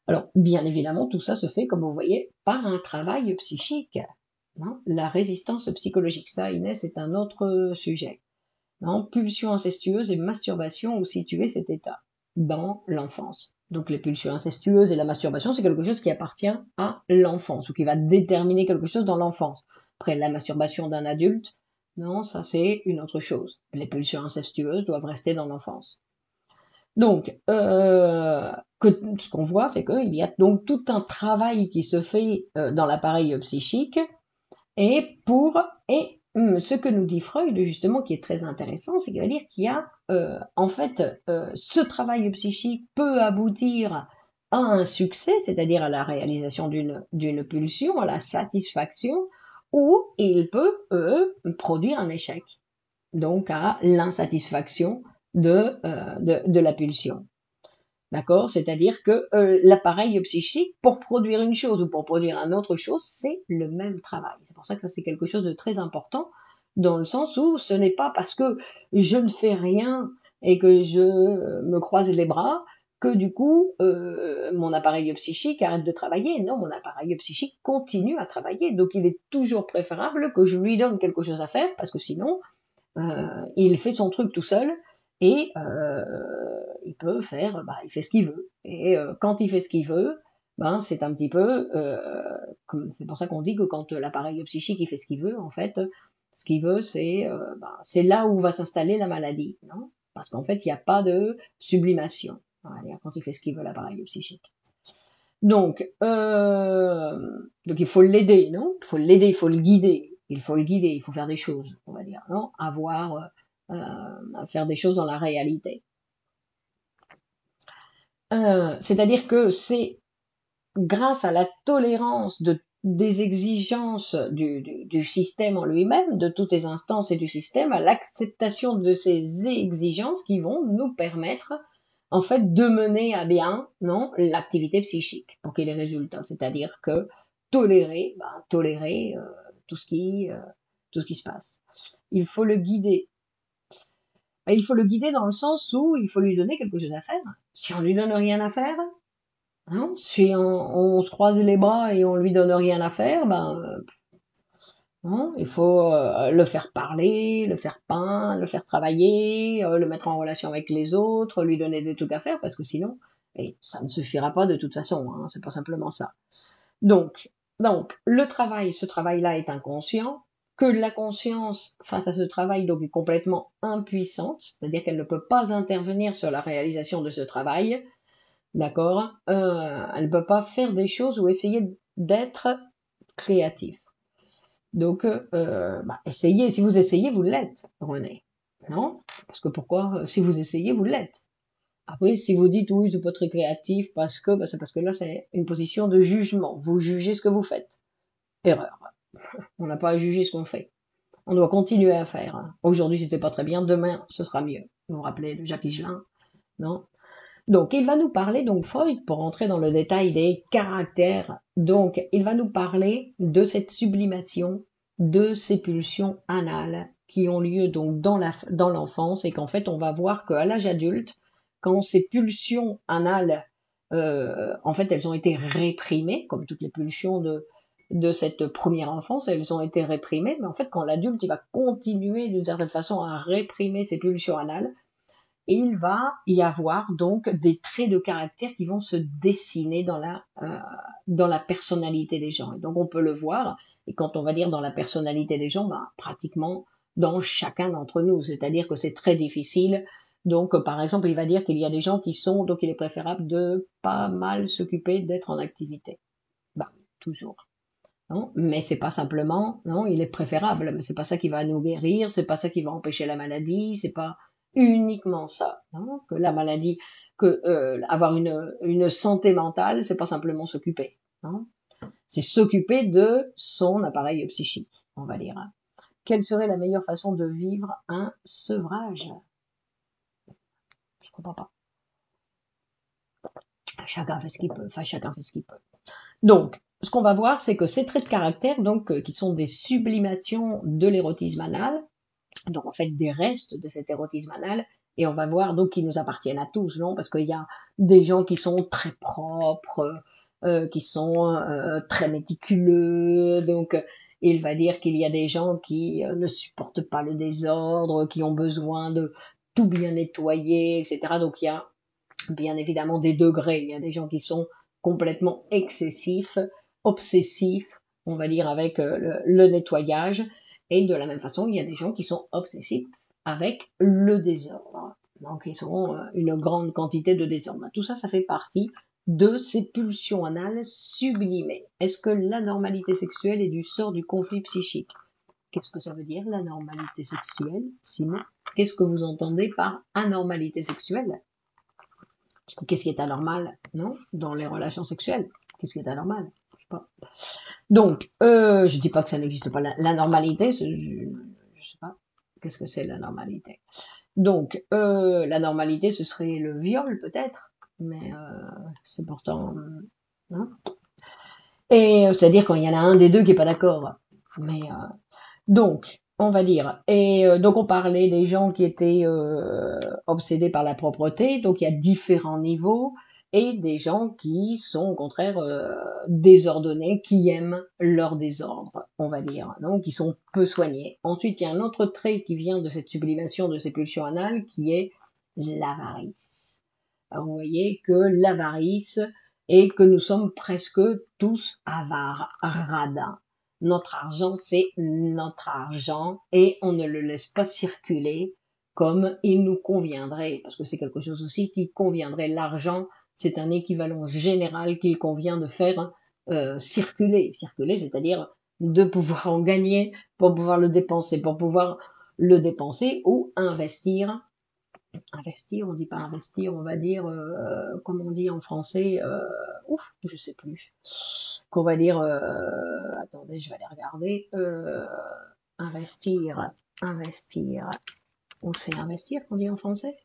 Alors, bien évidemment, tout ça se fait, comme vous voyez, par un travail psychique. Hein. La résistance psychologique, ça, Inès, c'est un autre sujet. Hein. Pulsion incestueuse et masturbation, où situer cet état dans l'enfance. Donc les pulsions incestueuses et la masturbation, c'est quelque chose qui appartient à l'enfance, ou qui va déterminer quelque chose dans l'enfance. Après, la masturbation d'un adulte, non, ça c'est une autre chose. Les pulsions incestueuses doivent rester dans l'enfance. Donc, ce qu'on voit, c'est qu'il y a donc tout un travail qui se fait dans l'appareil psychique et ce que nous dit Freud justement, qui est très intéressant, c'est qu'il va dire qu'il y a en fait ce travail psychique peut aboutir à un succès, c'est-à-dire à la réalisation d'une pulsion, à la satisfaction, ou il peut produire un échec, donc à l'insatisfaction de la pulsion. D'accord? C'est-à-dire que l'appareil psychique, pour produire une chose ou pour produire une autre chose, c'est le même travail. C'est pour ça que ça, c'est quelque chose de très important, dans le sens où ce n'est pas parce que je ne fais rien et que je me croise les bras que du coup, mon appareil psychique arrête de travailler. Non, mon appareil psychique continue à travailler. Donc, il est toujours préférable que je lui donne quelque chose à faire, parce que sinon, il fait son truc tout seul et il peut faire, il fait ce qu'il veut. Et quand il fait ce qu'il veut, c'est un petit peu, c'est pour ça qu'on dit que quand l'appareil psychique il fait ce qu'il veut, en fait, ce qu'il veut, c'est là où va s'installer la maladie, non? Parce qu'en fait, il n'y a pas de sublimation, quand il fait ce qu'il veut, l'appareil psychique. Donc il faut l'aider, non? Il faut l'aider, il faut le guider, il faut faire des choses, on va dire, non? Faire des choses dans la réalité. C'est-à-dire que c'est grâce à la tolérance de des exigences du système en lui-même, de toutes les instances et du système, à l'acceptation de ces exigences qui vont nous permettre, en fait, de mener à bien, non, l'activité psychique pour qu'il y ait les résultats. C'est-à-dire que tolérer tout ce qui se passe. Il faut le guider. Et il faut le guider dans le sens où il faut lui donner quelque chose à faire. Si on lui donne rien à faire, hein, si on se croise les bras et on lui donne rien à faire, hein, il faut le faire parler, le faire peindre, le faire travailler, le mettre en relation avec les autres, lui donner des trucs à faire, parce que sinon, et ça ne suffira pas de toute façon, hein, c'est pas simplement ça. Donc, ce travail-là est inconscient, que la conscience, face à ce travail, donc, est complètement impuissante, c'est-à-dire qu'elle ne peut pas intervenir sur la réalisation de ce travail, d'accord? Elle ne peut pas faire des choses ou essayer d'être créative. Donc, essayez, si vous essayez, vous l'êtes, René. Non? Parce que pourquoi? Si vous essayez, vous l'êtes. Après, si vous dites oui, c'est pas très créatif c'est parce que là, c'est une position de jugement. Vous jugez ce que vous faites. Erreur. On n'a pas à juger ce qu'on fait. On doit continuer à faire. Aujourd'hui, c'était pas très bien. Demain, ce sera mieux. Vous vous rappelez de Jacques Higelin? Non? Donc, il va nous parler, donc Freud, pour rentrer dans le détail des caractères, donc il va nous parler de cette sublimation de ces pulsions anales qui ont lieu donc dans l'enfance et qu'en fait on va voir qu'à l'âge adulte, quand ces pulsions anales, en fait elles ont été réprimées, comme toutes les pulsions de cette première enfance, elles ont été réprimées, mais en fait quand l'adulte il va continuer d'une certaine façon à réprimer ces pulsions anales, et il va y avoir donc des traits de caractère qui vont se dessiner dans la personnalité des gens. Et donc on peut le voir, et quand on va dire dans la personnalité des gens, pratiquement dans chacun d'entre nous, c'est-à-dire que c'est très difficile. Donc par exemple, il va dire qu'il y a des gens donc il est préférable de pas mal s'occuper d'être en activité. Toujours. Non, mais c'est pas simplement, non, il est préférable, mais c'est pas ça qui va nous guérir, c'est pas ça qui va empêcher la maladie, c'est pas uniquement ça, non, que la maladie, avoir une santé mentale, c'est pas simplement s'occuper, non, c'est s'occuper de son appareil psychique, on va dire. Quelle serait la meilleure façon de vivre un sevrage? Je comprends pas. Chacun fait ce qu'il peut, enfin chacun fait ce qu'il peut. Donc, ce qu'on va voir, c'est que ces traits de caractère, donc, qui sont des sublimations de l'érotisme anal, donc en fait des restes de cet érotisme anal, et on va voir donc qu'ils nous appartiennent à tous, non? Parce qu'il y a des gens qui sont très propres, qui sont très méticuleux, donc il va dire qu'il y a des gens qui ne supportent pas le désordre, qui ont besoin de tout bien nettoyer, etc. Donc il y a bien évidemment des degrés. Il y a des gens qui sont complètement excessifs, obsessifs, on va dire, avec le nettoyage. Et de la même façon, il y a des gens qui sont obsessifs avec le désordre. Donc, ils ont une grande quantité de désordre. Tout ça, ça fait partie de ces pulsions anales sublimées. Est-ce que l'anormalité sexuelle est du sort du conflit psychique? Qu'est-ce que ça veut dire, l'anormalité sexuelle, Simon? Qu'est-ce que vous entendez par anormalité sexuelle? Qu'est-ce qui est anormal, non? Dans les relations sexuelles. Qu'est-ce qui est anormal? Je sais pas. Donc, je dis pas que ça n'existe pas. L'anormalité, je sais pas. Qu'est-ce que c'est l'anormalité? Donc, l'anormalité, ce serait le viol, peut-être. Mais c'est pourtant... Hein, et c'est-à-dire quand il y en a un des deux qui est pas d'accord. Mais donc, on va dire. Et donc, on parlait des gens qui étaient obsédés par la propreté. Donc, il y a différents niveaux. Et des gens qui sont au contraire désordonnés, qui aiment leur désordre, on va dire. Donc, qui sont peu soignés. Ensuite, il y a un autre trait qui vient de cette sublimation de ces pulsions anales, qui est l'avarice. Alors, vous voyez que l'avarice et que nous sommes presque tous avares, radins. Notre argent, c'est notre argent et on ne le laisse pas circuler comme il nous conviendrait, parce que c'est quelque chose aussi qui conviendrait. L'argent, c'est un équivalent général qu'il convient de faire circuler. Circuler, c'est-à-dire de pouvoir en gagner pour pouvoir le dépenser ou investir Investir, on dit pas investir, on va dire, comme on dit en français, je sais plus. Qu'on va dire, attendez, je vais aller regarder, investir, investir, ou c'est investir qu'on dit en français?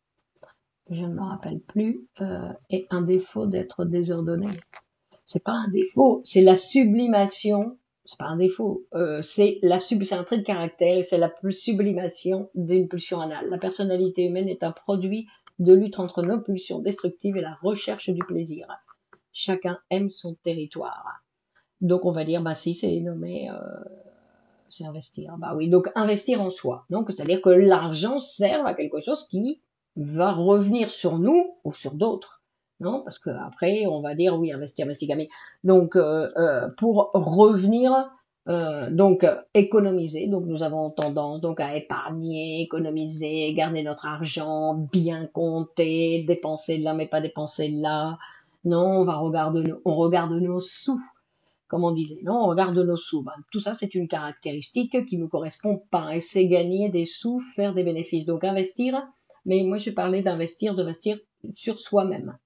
Je ne me rappelle plus, et un défaut d'être désordonné. C'est pas un défaut, c'est la sublimation. C'est pas un défaut, c'est un trait de caractère et c'est la sublimation d'une pulsion anale. La personnalité humaine est un produit de lutte entre nos pulsions destructives et la recherche du plaisir. Chacun aime son territoire. Donc on va dire, bah si, c'est nommé, c'est investir. Bah oui, donc investir en soi. Donc c'est-à-dire que l'argent sert à quelque chose qui va revenir sur nous ou sur d'autres. Non, parce que après on va dire oui, investir, mais donc pour revenir, donc économiser. Donc nous avons tendance donc à épargner, économiser, garder notre argent, bien compter, dépenser là mais pas dépenser là. Non, on regarde nos sous, comme on disait, non, on regarde nos sous. Ben, tout ça, c'est une caractéristique qui nous correspond pas. Et c'est gagner des sous, faire des bénéfices. Donc investir, mais moi je parlais d'investir sur soi-même.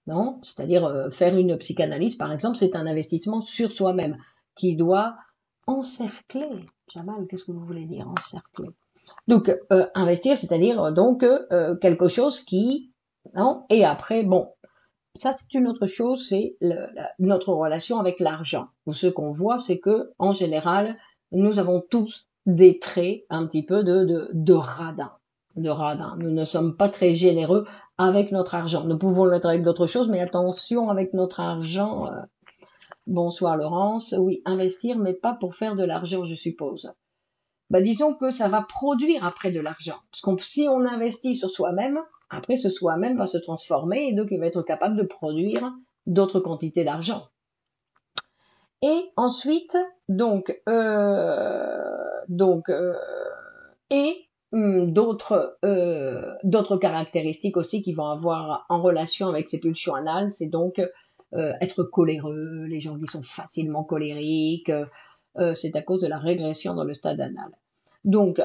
Non, c'est-à-dire faire une psychanalyse, par exemple, c'est un investissement sur soi-même qui doit encercler. Jamal, qu'est-ce que vous voulez dire encercler? Donc investir, c'est-à-dire donc quelque chose qui, non, et après, bon, ça, c'est une autre chose, c'est notre relation avec l'argent. Ce qu'on voit, c'est que, en général, nous avons tous des traits un petit peu de radin. De radin. Nous ne sommes pas très généreux avec notre argent. Nous pouvons l'être avec d'autres choses, mais attention avec notre argent. Bonsoir Laurence. Oui, investir, mais pas pour faire de l'argent, je suppose. Bah, disons que ça va produire après de l'argent. Parce que si on investit sur soi-même, après ce soi-même va se transformer et donc il va être capable de produire d'autres quantités d'argent. Et ensuite, d'autres caractéristiques aussi qui vont avoir en relation avec ces pulsions anales, c'est donc être coléreux, les gens qui sont facilement colériques, c'est à cause de la régression dans le stade anal. Donc,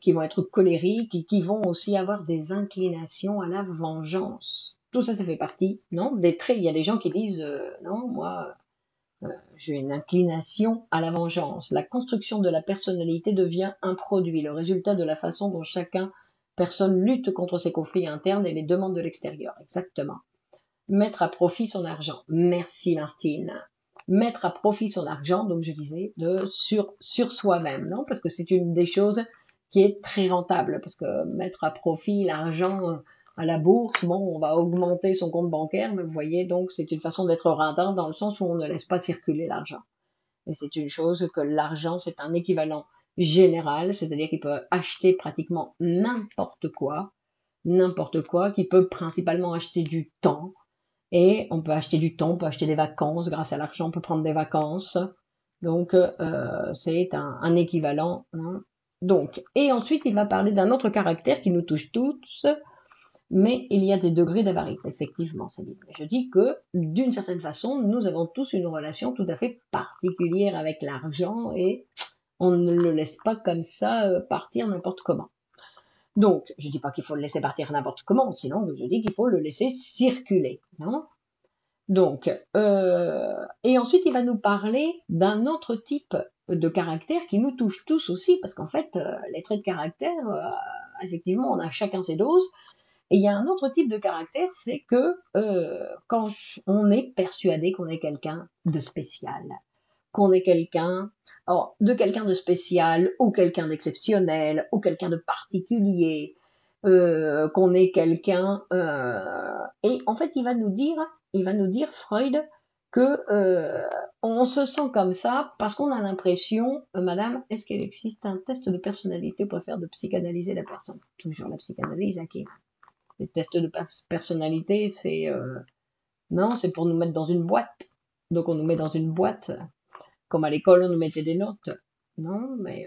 qui vont être colériques et qui vont aussi avoir des inclinations à la vengeance. Tout ça, ça fait partie, non, des traits. Il y a des gens qui disent, non, moi, j'ai une inclination à la vengeance. La construction de la personnalité devient un produit, le résultat de la façon dont personne lutte contre ses conflits internes et les demandes de l'extérieur. Exactement. Mettre à profit son argent. Merci Martine. Mettre à profit son argent, donc je disais, sur soi-même, non? Parce que c'est une des choses qui est très rentable, parce que mettre à profit l'argent à la bourse, bon, on va augmenter son compte bancaire, mais vous voyez, donc c'est une façon d'être radin dans le sens où on ne laisse pas circuler l'argent. Et c'est une chose que l'argent, c'est un équivalent général, c'est-à-dire qu'il peut acheter pratiquement n'importe quoi, qui peut principalement acheter du temps, et on peut acheter du temps, on peut acheter des vacances, grâce à l'argent, on peut prendre des vacances. Donc, c'est un équivalent. Hein. Donc, et ensuite, il va parler d'un autre caractère qui nous touche tous, mais il y a des degrés d'avarice, effectivement, Céline. Je dis que, d'une certaine façon, nous avons tous une relation tout à fait particulière avec l'argent et on ne le laisse pas comme ça partir n'importe comment. Donc, je dis pas qu'il faut le laisser partir n'importe comment, sinon je dis qu'il faut le laisser circuler, non? Donc, et ensuite il va nous parler d'un autre type de caractère qui nous touche tous aussi, parce qu'en fait, les traits de caractère, effectivement, on a chacun ses doses. Et il y a un autre type de caractère, c'est que quand on est persuadé qu'on est quelqu'un de spécial, qu'on est quelqu'un de spécial, ou quelqu'un d'exceptionnel, ou quelqu'un de particulier, qu'on est quelqu'un, et en fait il va nous dire Freud que on se sent comme ça parce qu'on a l'impression, madame, est-ce qu'il existe un test de personnalité pour faire de psychanalyser la personne? Toujours la psychanalyse, ok. Les tests de personnalité, c'est non, c'est pour nous mettre dans une boîte. Donc on nous met dans une boîte, comme à l'école on nous mettait des notes. Non, mais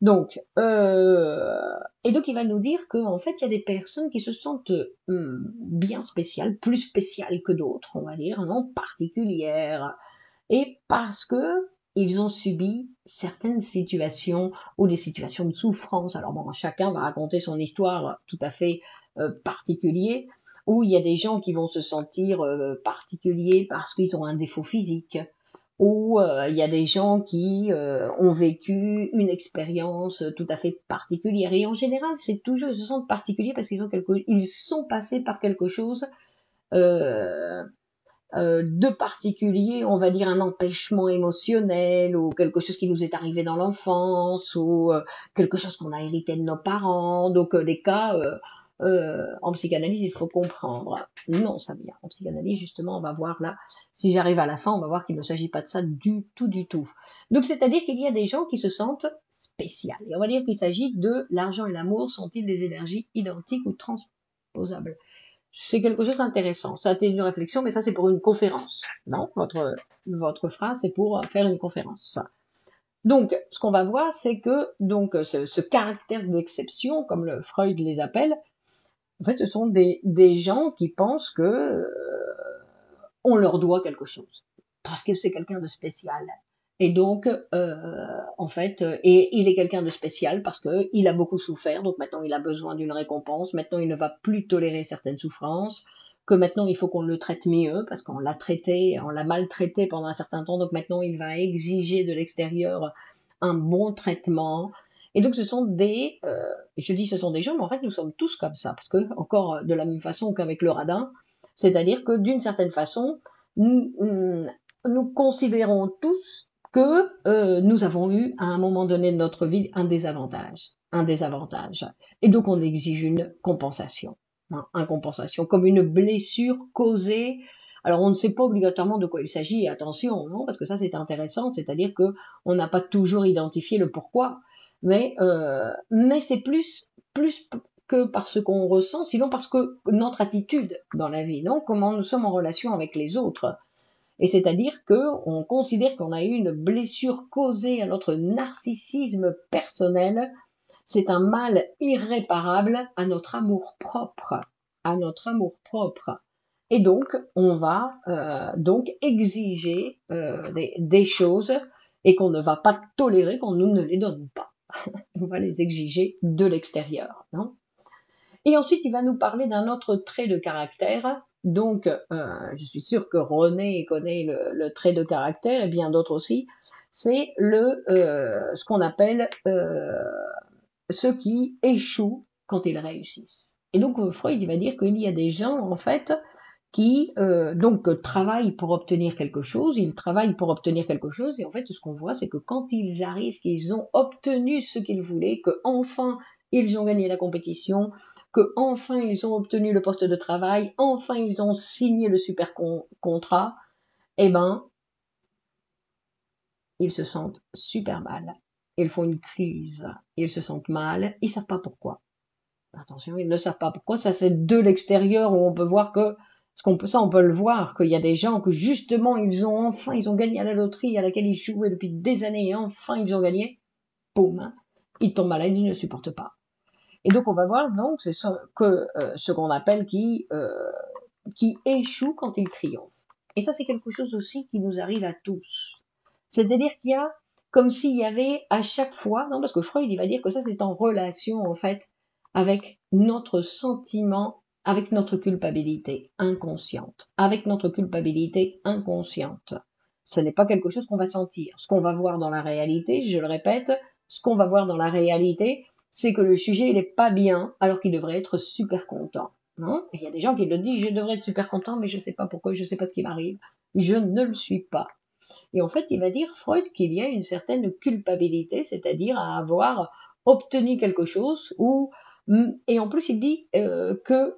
donc et donc il va nous dire qu'en fait il y a des personnes qui se sentent bien spéciales, plus spéciales que d'autres, on va dire, non, particulières, et parce que ils ont subi certaines situations ou des situations de souffrance. Alors bon, chacun va raconter son histoire tout à fait particuliers, ou il y a des gens qui vont se sentir particuliers parce qu'ils ont un défaut physique, ou il y a des gens qui ont vécu une expérience tout à fait particulière. Et en général, c'est toujours, ils se sentent particuliers parce ils sont passés par quelque chose euh, de particulier, on va dire un empêchement émotionnel, ou quelque chose qui nous est arrivé dans l'enfance, ou quelque chose qu'on a hérité de nos parents. Donc des cas en psychanalyse, il faut comprendre. Non, ça vient. En psychanalyse, justement, on va voir là, si j'arrive à la fin, on va voir qu'il ne s'agit pas de ça du tout, du tout. Donc c'est-à-dire qu'il y a des gens qui se sentent spéciales. Et on va dire qu'il s'agit de l'argent et l'amour sont-ils des énergies identiques ou transposables? C'est quelque chose d'intéressant. Ça a été une réflexion, mais ça c'est pour une conférence. Non, votre phrase c'est pour faire une conférence. Donc, ce qu'on va voir, c'est que donc ce caractère d'exception, comme le Freud les appelle, en fait, ce sont des gens qui pensent que on leur doit quelque chose parce que c'est quelqu'un de spécial. Et donc, en fait, et il est quelqu'un de spécial parce que il a beaucoup souffert, donc maintenant il a besoin d'une récompense. Maintenant, il ne va plus tolérer certaines souffrances. Que maintenant, il faut qu'on le traite mieux parce qu'on l'a traité, on l'a maltraité pendant un certain temps. Donc maintenant, il va exiger de l'extérieur un bon traitement. Et donc, ce sont je dis ce sont des gens, mais en fait, nous sommes tous comme ça parce que encore de la même façon qu'avec le radin, c'est-à-dire que d'une certaine façon, nous considérons tous que nous avons eu à un moment donné de notre vie un désavantage. Et donc on exige une compensation. Une compensation, comme une blessure causée. Alors on ne sait pas obligatoirement de quoi il s'agit, attention, non, parce que ça c'est intéressant, c'est-à-dire que on n'a pas toujours identifié le pourquoi, mais c'est plus que par ce qu'on ressent, sinon parce que notre attitude dans la vie, non, comment nous sommes en relation avec les autres. Et c'est-à-dire qu'on considère qu'on a eu une blessure causée à notre narcissisme personnel. C'est un mal irréparable à notre amour propre. À notre amour propre. Et donc, on va donc exiger des choses et qu'on ne va pas tolérer qu'on nous ne les donne pas. On va les exiger de l'extérieur, non? Et ensuite, il va nous parler d'un autre trait de caractère. Donc, je suis sûre que René connaît le trait de caractère et bien d'autres aussi. C'est ce qu'on appelle ceux qui échouent quand ils réussissent. Et donc, Freud, il va dire qu'il y a des gens, en fait, qui donc travaillent pour obtenir quelque chose, ils travaillent pour obtenir quelque chose, et en fait, ce qu'on voit, c'est que quand ils arrivent, qu'ils ont obtenu ce qu'ils voulaient, que enfin ils ont gagné la compétition, que enfin ils ont obtenu le poste de travail, enfin ils ont signé le super contrat, eh ben, ils se sentent super mal. Ils font une crise, ils se sentent mal, ils savent pas pourquoi. Attention, ils ne savent pas pourquoi. Ça, c'est de l'extérieur où on peut voir que, ça, on peut le voir, qu'il y a des gens que justement, ils ont gagné à la loterie à laquelle ils jouaient depuis des années et enfin ils ont gagné. Boum, hein, ils tombent malades, ils ne supportent pas. Et donc, on va voir, donc, c'est ce qu'on appelle qui échoue quand ils triomphent. Et ça, c'est quelque chose aussi qui nous arrive à tous. C'est-à-dire qu'il y a comme s'il y avait à chaque fois, non, parce que Freud, il va dire que ça, c'est en relation, en fait, avec notre sentiment, avec notre culpabilité inconsciente. Avec notre culpabilité inconsciente. Ce n'est pas quelque chose qu'on va sentir. Ce qu'on va voir dans la réalité, je le répète, ce qu'on va voir dans la réalité, c'est que le sujet, il n'est pas bien, alors qu'il devrait être super content. Non? Il y a des gens qui le disent, je devrais être super content, mais je ne sais pas pourquoi, je ne sais pas ce qui m'arrive. Je ne le suis pas. Et en fait, il va dire, Freud, qu'il y a une certaine culpabilité, c'est-à-dire à avoir obtenu quelque chose, et en plus il dit que,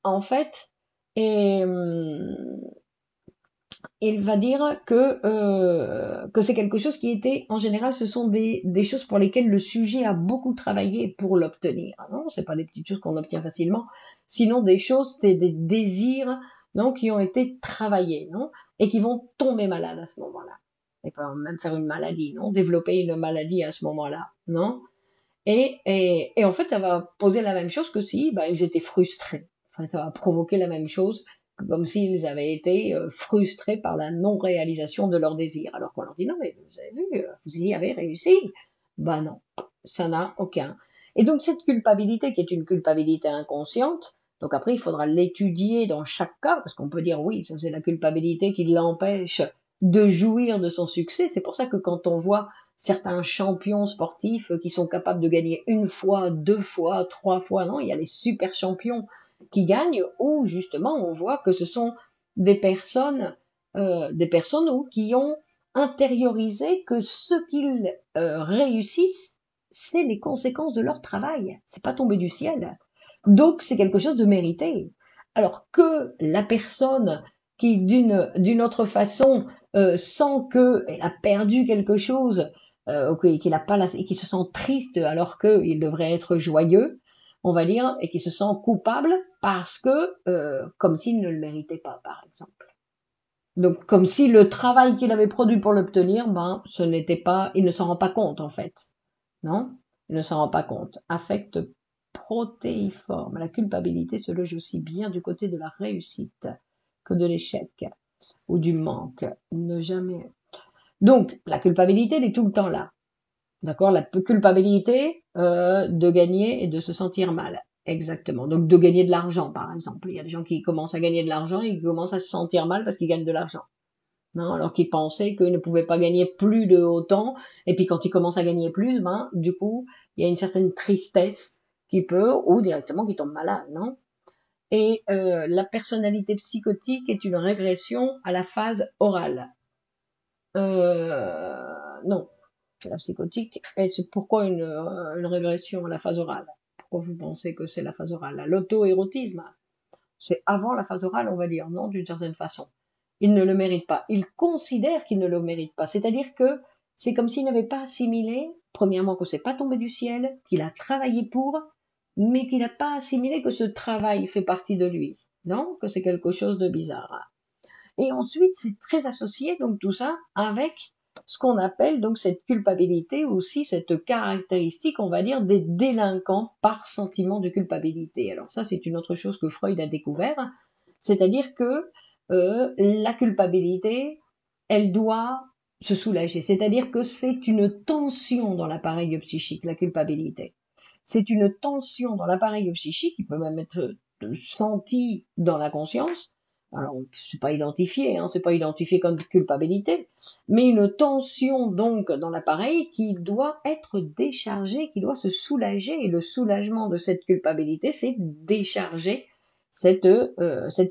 en fait, et, il va dire que c'est quelque chose qui était, en général, ce sont des choses pour lesquelles le sujet a beaucoup travaillé pour l'obtenir. Non, c'est pas des petites choses qu'on obtient facilement, sinon des choses, des désirs, non, qui ont été travaillés, non, et qui vont tomber malades à ce moment-là. Et pas même faire une maladie, non, développer une maladie à ce moment-là, non. Et en fait, ça va poser la même chose que si, ils étaient frustrés. Enfin, ça va provoquer la même chose comme s'ils avaient été frustrés par la non-réalisation de leurs désirs. Alors qu'on leur dit non, mais vous avez vu, vous y avez réussi. Ben non, ça n'a aucun. Et donc cette culpabilité qui est une culpabilité inconsciente, donc après il faudra l'étudier dans chaque cas, parce qu'on peut dire oui, ça c'est la culpabilité qui l'empêche de jouir de son succès. C'est pour ça que quand on voit certains champions sportifs qui sont capables de gagner une fois, deux fois, trois fois, non, il y a les super champions qui gagnent, où justement on voit que ce sont des personnes qui ont intériorisé que ce qu'ils réussissent, c'est les conséquences de leur travail. C'est pas tombé du ciel. Donc c'est quelque chose de mérité. Alors que la personne qui d'une autre façon sent qu'elle a perdu quelque chose, qu'il a pas et qui se sent triste alors qu'il devrait être joyeux, on va dire, et qui se sent coupable parce que comme s'il ne le méritait pas, par exemple. Donc, comme si le travail qu'il avait produit pour l'obtenir, ben, ce n'était pas, il ne s'en rend pas compte, en fait. Non? Il ne s'en rend pas compte. Affect protéiforme. La culpabilité se loge aussi bien du côté de la réussite que de l'échec ou du manque. Ne jamais. Donc, la culpabilité, elle est tout le temps là. D'accord? La culpabilité de gagner et de se sentir mal. Exactement. Donc de gagner de l'argent, par exemple. Il y a des gens qui commencent à gagner de l'argent et qui commencent à se sentir mal parce qu'ils gagnent de l'argent. Non, alors qu'ils pensaient qu'ils ne pouvaient pas gagner plus de autant. Et puis quand ils commencent à gagner plus, ben du coup, il y a une certaine tristesse qui peut, ou directement qui tombe malade, non? Et la personnalité psychotique est une régression à la phase orale. Non, la psychotique, et c'est pourquoi une régression à la phase orale? Pourquoi vous pensez que c'est la phase orale? L'auto-érotisme, c'est avant la phase orale, on va dire, non, d'une certaine façon. Il ne le mérite pas. Il considère qu'il ne le mérite pas. C'est-à-dire que c'est comme s'il n'avait pas assimilé, premièrement, que c'est pas tombé du ciel, qu'il a travaillé pour, mais qu'il n'a pas assimilé que ce travail fait partie de lui. Non? Que c'est quelque chose de bizarre. Et ensuite, c'est très associé, donc tout ça, avec ce qu'on appelle donc cette culpabilité, aussi cette caractéristique, on va dire, des délinquants par sentiment de culpabilité. Alors ça, c'est une autre chose que Freud a découvert, c'est-à-dire que la culpabilité, elle doit se soulager, c'est-à-dire que c'est une tension dans l'appareil psychique, la culpabilité. C'est une tension dans l'appareil psychique qui peut même être sentie dans la conscience. Alors, c'est pas identifié, hein, c'est pas identifié comme culpabilité, mais une tension donc dans l'appareil qui doit être déchargée, qui doit se soulager, et le soulagement de cette culpabilité, c'est décharger cette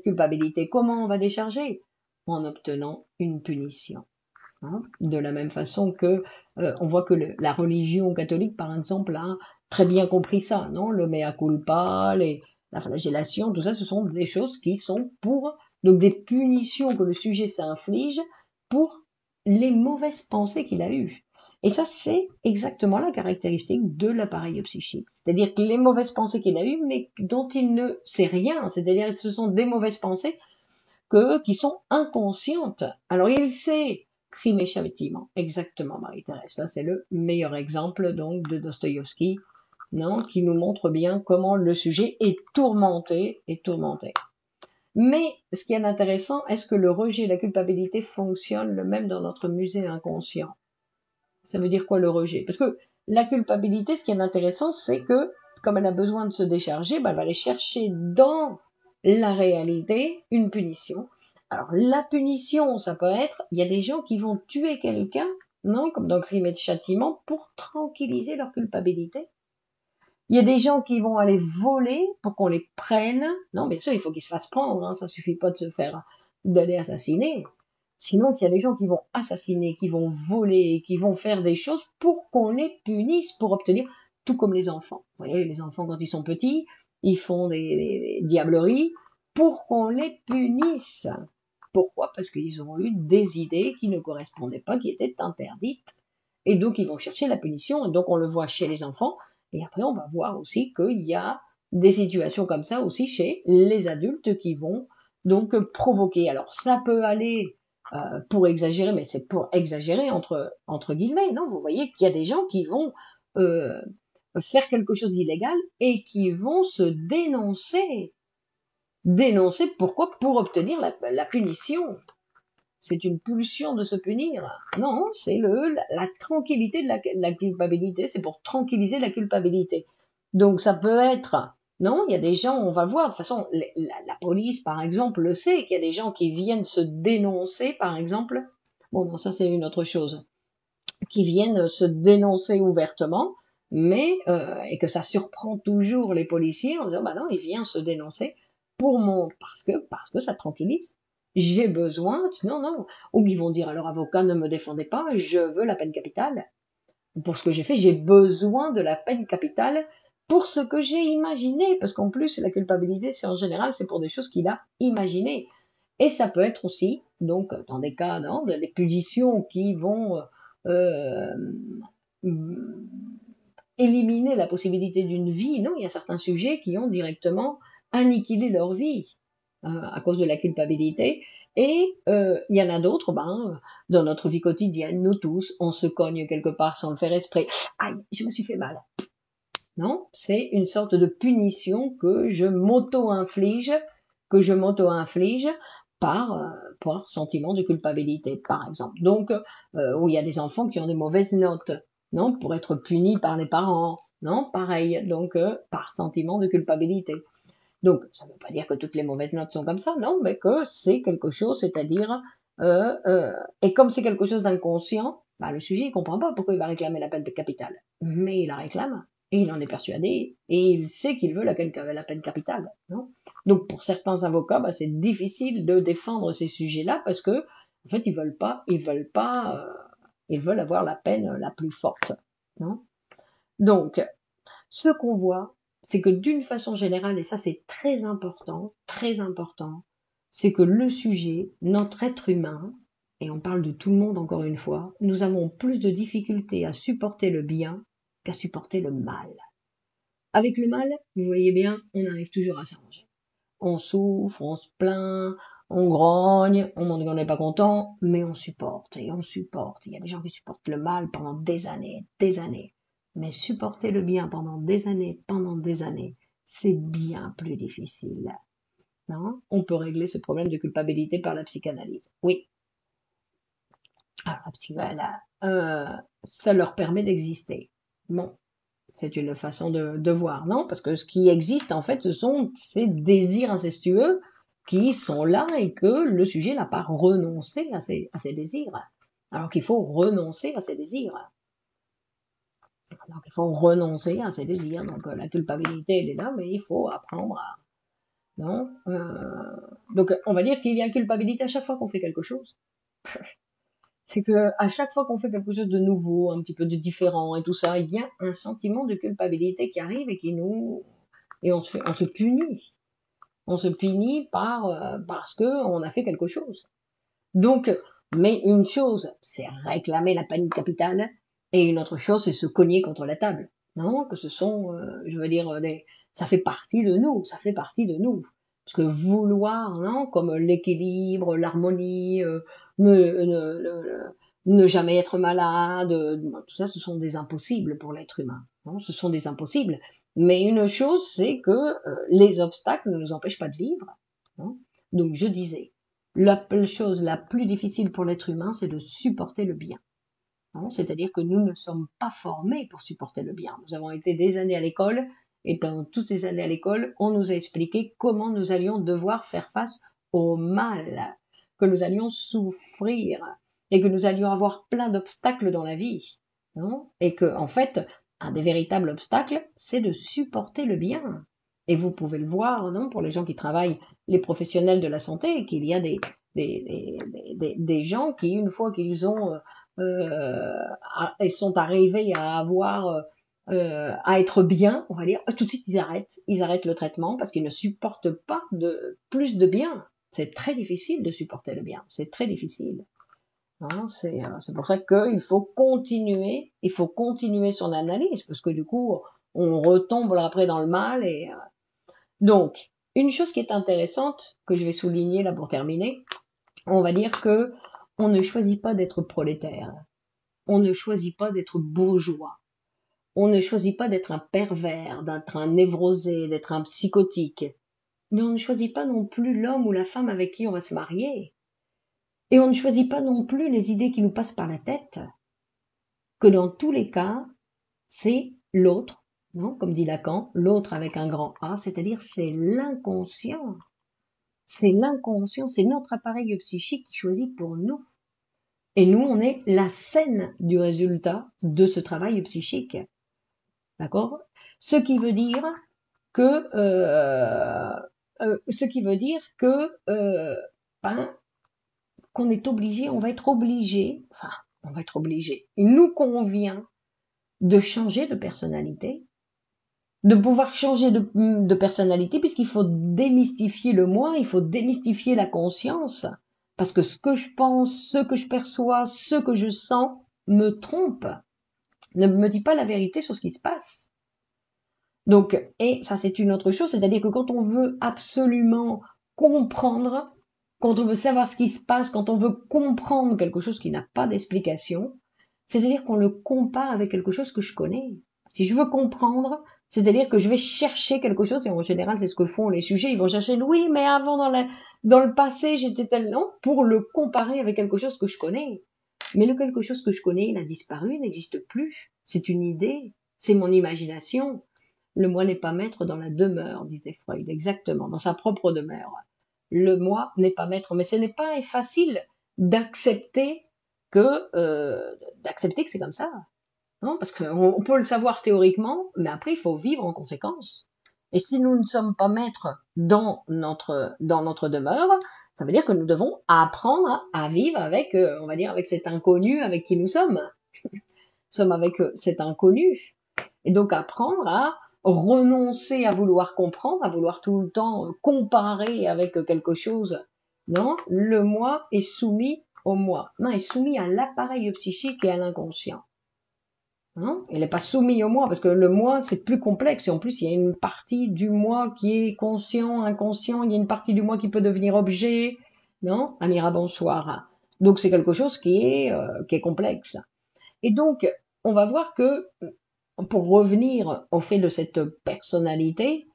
culpabilité. Comment on va décharger? En obtenant une punition. Hein, de la même façon que on voit que la religion catholique, par exemple, a très bien compris ça, non? Le mea culpa, la flagellation, tout ça, ce sont des choses qui sont pour, donc des punitions que le sujet s'inflige pour les mauvaises pensées qu'il a eues. Et ça, c'est exactement la caractéristique de l'appareil psychique. C'est-à-dire que les mauvaises pensées qu'il a eues, mais dont il ne sait rien, c'est-à-dire que ce sont des mauvaises pensées qui sont inconscientes. Alors il sait crime et châtiment, exactement, Marie-Thérèse. Là, c'est le meilleur exemple donc de Dostoïevski, non, qui nous montre bien comment le sujet est tourmenté, Mais ce qui est intéressant, est-ce que le rejet et la culpabilité fonctionnent le même dans notre musée inconscient? Ça veut dire quoi le rejet? Parce que la culpabilité, ce qui est intéressant, c'est que comme elle a besoin de se décharger, elle va aller chercher dans la réalité une punition. Alors la punition, ça peut être, il y a des gens qui vont tuer quelqu'un, non, comme dans Crime et Châtiment, pour tranquilliser leur culpabilité. Il y a des gens qui vont aller voler pour qu'on les prenne. Non, bien sûr, il faut qu'ils se fassent prendre, hein, ça suffit pas de se faire d'aller assassiner. Sinon, il y a des gens qui vont assassiner, qui vont voler, qui vont faire des choses pour qu'on les punisse, pour obtenir, tout comme les enfants. Vous voyez, les enfants, quand ils sont petits, ils font des diableries pour qu'on les punisse. Pourquoi? Parce qu'ils ont eu des idées qui ne correspondaient pas, qui étaient interdites. Et donc, ils vont chercher la punition. Et donc, on le voit chez les enfants. Et après, on va voir aussi qu'il y a des situations comme ça aussi chez les adultes qui vont donc provoquer. Alors, ça peut aller pour exagérer, mais c'est pour exagérer entre guillemets, non? Vous voyez qu'il y a des gens qui vont faire quelque chose d'illégal et qui vont se dénoncer. Dénoncer pourquoi? Pour obtenir la punition. C'est une pulsion de se punir. Non, c'est la tranquillité de la culpabilité, c'est pour tranquilliser la culpabilité. Donc ça peut être, non, il y a des gens, on va voir, de toute façon, la police, par exemple, le sait, qu'il y a des gens qui viennent se dénoncer, par exemple. Bon, non, ça c'est une autre chose. Qui viennent se dénoncer ouvertement, mais et que ça surprend toujours les policiers en disant bah non, il vient se dénoncer parce que ça tranquillise. J'ai besoin, non, non. Ou ils vont dire à leur avocat ne me défendez pas, je veux la peine capitale. Pour ce que j'ai fait, j'ai besoin de la peine capitale pour ce que j'ai imaginé, parce qu'en plus la culpabilité, c'est en général, c'est pour des choses qu'il a imaginées. Et ça peut être aussi, donc dans des cas, non, des punitions qui vont euh, éliminer la possibilité d'une vie. Non, il y a certains sujets qui ont directement anniquilé leur vie à cause de la culpabilité. Et il y en a d'autres, dans notre vie quotidienne, nous tous, on se cogne quelque part sans le faire exprès. Aïe, je me suis fait mal. Non, c'est une sorte de punition que je m'auto-inflige par sentiment de culpabilité, par exemple. Donc, où il y a des enfants qui ont des mauvaises notes, non, pour être punis par les parents, non, pareil, donc par sentiment de culpabilité. Donc, ça ne veut pas dire que toutes les mauvaises notes sont comme ça, non, mais que c'est quelque chose, c'est-à-dire, et comme c'est quelque chose d'inconscient, le sujet, il comprend pas pourquoi il va réclamer la peine capitale. Mais il la réclame, et il en est persuadé, et il sait qu'il veut la peine capitale, non? Donc, pour certains avocats, c'est difficile de défendre ces sujets-là parce que, en fait, ils veulent avoir la peine la plus forte, non? Donc, ce qu'on voit, c'est que d'une façon générale, et ça c'est très important, c'est que le sujet, notre être humain, et on parle de tout le monde encore une fois, nous avons plus de difficultés à supporter le bien qu'à supporter le mal. Avec le mal, vous voyez bien, on arrive toujours à s'arranger. On souffre, on se plaint, on grogne, on montre qu'on n'est pas content, mais on supporte et on supporte. Il y a des gens qui supportent le mal pendant des années, des années. Mais supporter le bien pendant des années, c'est bien plus difficile. Non? On peut régler ce problème de culpabilité par la psychanalyse. Oui. Alors, la psychanalyse, ça leur permet d'exister. Bon, c'est une façon de voir, non? Parce que ce qui existe, en fait, ce sont ces désirs incestueux qui sont là et que le sujet n'a pas renoncé à ses désirs. Alors qu'il faut renoncer à ses désirs. Donc il faut renoncer à ses désirs. Donc la culpabilité, elle est là, mais il faut apprendre à... Non donc on va dire qu'il y a culpabilité à chaque fois qu'on fait quelque chose. C'est que à chaque fois qu'on fait quelque chose de nouveau, un petit peu de différent et tout ça, il y a un sentiment de culpabilité qui arrive et on se punit. On se punit parce que on a fait quelque chose. Donc, mais une chose, c'est réclamer la peine capitale, et une autre chose, c'est se cogner contre la table. Non, que ce sont, je veux dire, ça fait partie de nous, ça fait partie de nous. Parce que vouloir, non, comme l'équilibre, l'harmonie, ne jamais être malade, tout ça, ce sont des impossibles pour l'être humain. Non, ce sont des impossibles. Mais une chose, c'est que les obstacles ne nous empêchent pas de vivre. Non. Donc, je disais, la chose la plus difficile pour l'être humain, c'est de supporter le bien. C'est-à-dire que nous ne sommes pas formés pour supporter le bien. Nous avons été des années à l'école, et pendant toutes ces années à l'école, on nous a expliqué comment nous allions devoir faire face au mal, que nous allions souffrir, et que nous allions avoir plein d'obstacles dans la vie. Non? Et que, en fait, un des véritables obstacles, c'est de supporter le bien. Et vous pouvez le voir, non, pour les gens qui travaillent, les professionnels de la santé, qu'il y a des gens qui, une fois qu'ils ont ils sont arrivés à avoir à être bien, on va dire, tout de suite ils arrêtent le traitement parce qu'ils ne supportent pas de plus de bien. C'est très difficile de supporter le bien, c'est très difficile. Hein, c'est pour ça qu'il faut continuer son analyse parce que du coup on retombe après dans le mal et donc une chose qui est intéressante que je vais souligner là pour terminer, on va dire que on ne choisit pas d'être prolétaire. On ne choisit pas d'être bourgeois. On ne choisit pas d'être un pervers, d'être un névrosé, d'être un psychotique. Mais on ne choisit pas non plus l'homme ou la femme avec qui on va se marier. Et on ne choisit pas non plus les idées qui nous passent par la tête. Que dans tous les cas, c'est l'autre non, comme dit Lacan, l'autre avec un grand A, c'est-à-dire c'est l'inconscient. C'est l'inconscient, c'est notre appareil psychique qui choisit pour nous. Et nous, on est la scène du résultat de ce travail psychique. D'accord? Ce qui veut dire que, ben, qu'on est obligé, on va être obligé, enfin, on va être obligé. Il nous convient de changer de personnalité, de pouvoir changer de personnalité, puisqu'il faut démystifier le moi, il faut démystifier la conscience, parce que ce que je pense, ce que je perçois, ce que je sens me trompe, ne me dit pas la vérité sur ce qui se passe. Donc, et ça c'est une autre chose, c'est-à-dire que quand on veut absolument comprendre, quand on veut savoir ce qui se passe, quand on veut comprendre quelque chose qui n'a pas d'explication, c'est-à-dire qu'on le compare avec quelque chose que je connais. Si je veux comprendre, c'est-à-dire que je vais chercher quelque chose, et en général c'est ce que font les sujets, ils vont chercher, oui, mais avant dans le passé j'étais tel, non, pour le comparer avec quelque chose que je connais. Mais le quelque chose que je connais, il a disparu, il n'existe plus. C'est une idée, c'est mon imagination. Le moi n'est pas maître dans la demeure, disait Freud, exactement, dans sa propre demeure. Le moi n'est pas maître, mais ce n'est pas facile d'accepter que c'est comme ça, non? Parce qu'on peut le savoir théoriquement, mais après il faut vivre en conséquence. Et si nous ne sommes pas maîtres dans notre demeure, ça veut dire que nous devons apprendre à vivre avec, on va dire, avec cet inconnu avec qui nous sommes. Nous sommes avec cet inconnu. Et donc apprendre à renoncer à vouloir comprendre, à vouloir tout le temps comparer avec quelque chose. Non, le moi est soumis au moi. Non, est soumis à l'appareil psychique et à l'inconscient. Non, il n'est pas soumis au moi, parce que le moi, c'est plus complexe. Et en plus, il y a une partie du moi qui est conscient, inconscient. Il y a une partie du moi qui peut devenir objet. Non, Amira, bonsoir. Donc, c'est quelque chose qui est complexe. Et donc, on va voir que pour revenir au fait de cette personnalité,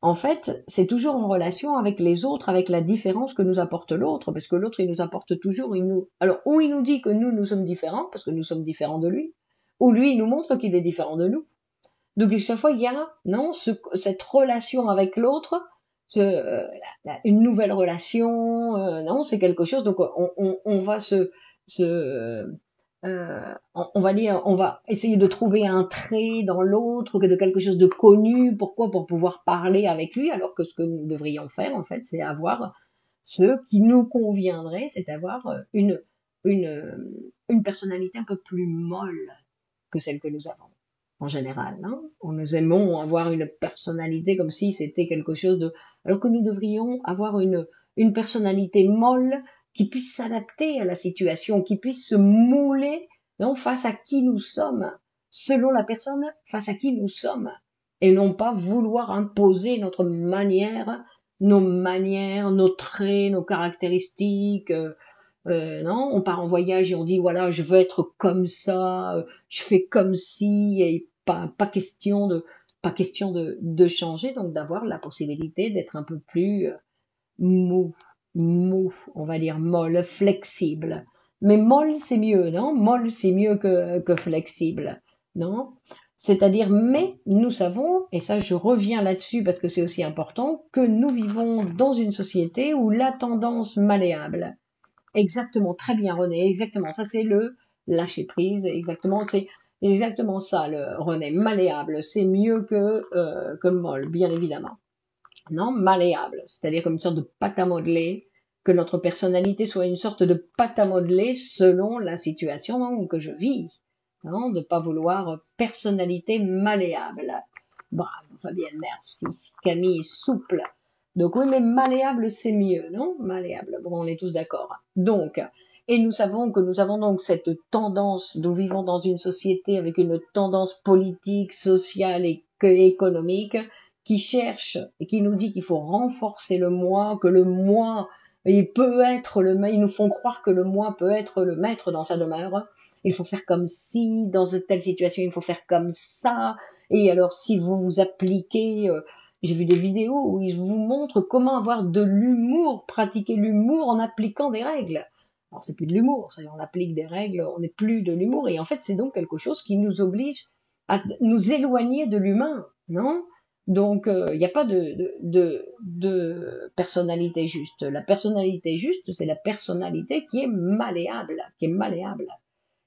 en fait, c'est toujours en relation avec les autres, avec la différence que nous apporte l'autre, parce que l'autre, il nous apporte toujours, alors, ou il nous dit que nous sommes différents, parce que nous sommes différents de lui, ou lui, il nous montre qu'il est différent de nous. Donc, à chaque fois, il y a, non, cette relation avec l'autre, une nouvelle relation, non, c'est quelque chose, donc on va on va dire, on va essayer de trouver un trait dans l'autre, de quelque chose de connu. Pourquoi? Pour pouvoir parler avec lui, alors que ce que nous devrions faire, en fait, c'est avoir ce qui nous conviendrait, c'est avoir une personnalité un peu plus molle que celle que nous avons, en général. Hein. Nous aimons avoir une personnalité comme si c'était quelque chose de... Alors que nous devrions avoir une personnalité molle qui puisse s'adapter à la situation, qui puisse se mouler, non, face à qui nous sommes, selon la personne face à qui nous sommes, et non pas vouloir imposer nos manières, nos traits, nos caractéristiques. Non, on part en voyage et on dit voilà, je veux être comme ça, je fais comme si, et pas question de changer, donc d'avoir la possibilité d'être un peu plus mou, on va dire molle, flexible. Mais molle, c'est mieux, non? Molle, c'est mieux que flexible, non? C'est-à-dire, mais nous savons, et ça je reviens là-dessus parce que c'est aussi important, que nous vivons dans une société où la tendance malléable, exactement, très bien René, exactement, ça c'est le lâcher prise, exactement, c'est exactement ça le René, malléable, c'est mieux que molle, bien évidemment. Non, malléable, c'est-à-dire comme une sorte de pâte à modeler, que notre personnalité soit une sorte de pâte à modeler selon la situation que je vis, non, de pas vouloir personnalité malléable. Bravo Fabienne, merci. Camille est souple. Donc oui, mais malléable c'est mieux, non? Malléable, bon, on est tous d'accord. Donc, et nous savons que nous avons donc cette tendance, nous vivons dans une société avec une tendance politique, sociale et économique qui cherche et qui nous dit qu'il faut renforcer le moi, que le moi, il peut être ils nous font croire que le moi peut être le maître dans sa demeure. Il faut faire comme si, dans une telle situation, il faut faire comme ça. Et alors, si vous vous appliquez, j'ai vu des vidéos où ils vous montrent comment avoir de l'humour, pratiquer l'humour en appliquant des règles. Alors, c'est plus de l'humour, on applique des règles, on n'est plus de l'humour. Et en fait, c'est donc quelque chose qui nous oblige à nous éloigner de l'humain, non? Donc, il n'y a pas de personnalité juste. La personnalité juste, c'est la personnalité qui est malléable,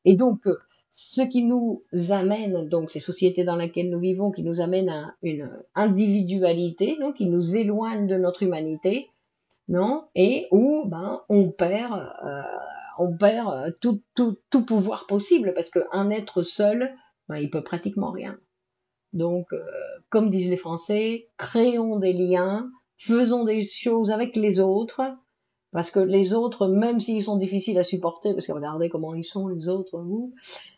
Et donc, ce qui nous amène, donc ces sociétés dans lesquelles nous vivons, qui nous amènent à une individualité, non, qui nous éloigne de notre humanité, non, et où ben on perd tout pouvoir possible parce qu'un être seul, ben, il peut pratiquement rien. Donc, comme disent les Français, créons des liens, faisons des choses avec les autres, parce que les autres, même s'ils sont difficiles à supporter, parce que regardez comment ils sont les autres, vous,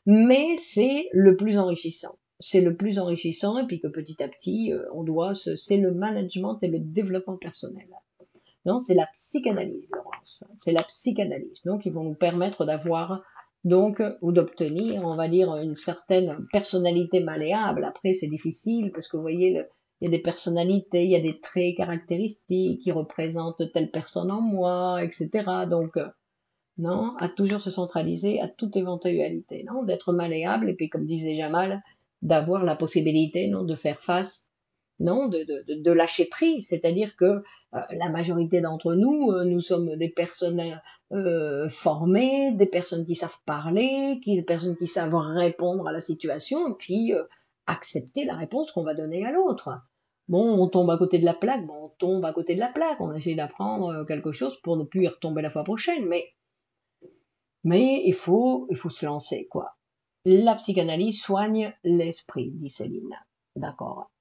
mais c'est le plus enrichissant. C'est le plus enrichissant, et puis que petit à petit, c'est le management et le développement personnel. Non, c'est la psychanalyse, Laurence. C'est la psychanalyse. Donc, ils vont nous permettre d'avoir, donc, ou d'obtenir, on va dire, une certaine personnalité malléable. Après, c'est difficile parce que vous voyez, il y a des personnalités, il y a des traits caractéristiques qui représentent telle personne en moi, etc. Donc, non, à toujours se centraliser à toute éventualité, non, d'être malléable et puis, comme disait Jamal, d'avoir la possibilité, non, de faire face, non, de lâcher prise, c'est-à-dire que la majorité d'entre nous, nous sommes des personnes formées, des personnes qui savent parler, des personnes qui savent répondre à la situation, et puis accepter la réponse qu'on va donner à l'autre. Bon, on tombe à côté de la plaque, bon, on tombe à côté de la plaque, on essaie d'apprendre quelque chose pour ne plus y retomber la fois prochaine, mais il faut se lancer, quoi. La psychanalyse soigne l'esprit, dit Céline. D'accord.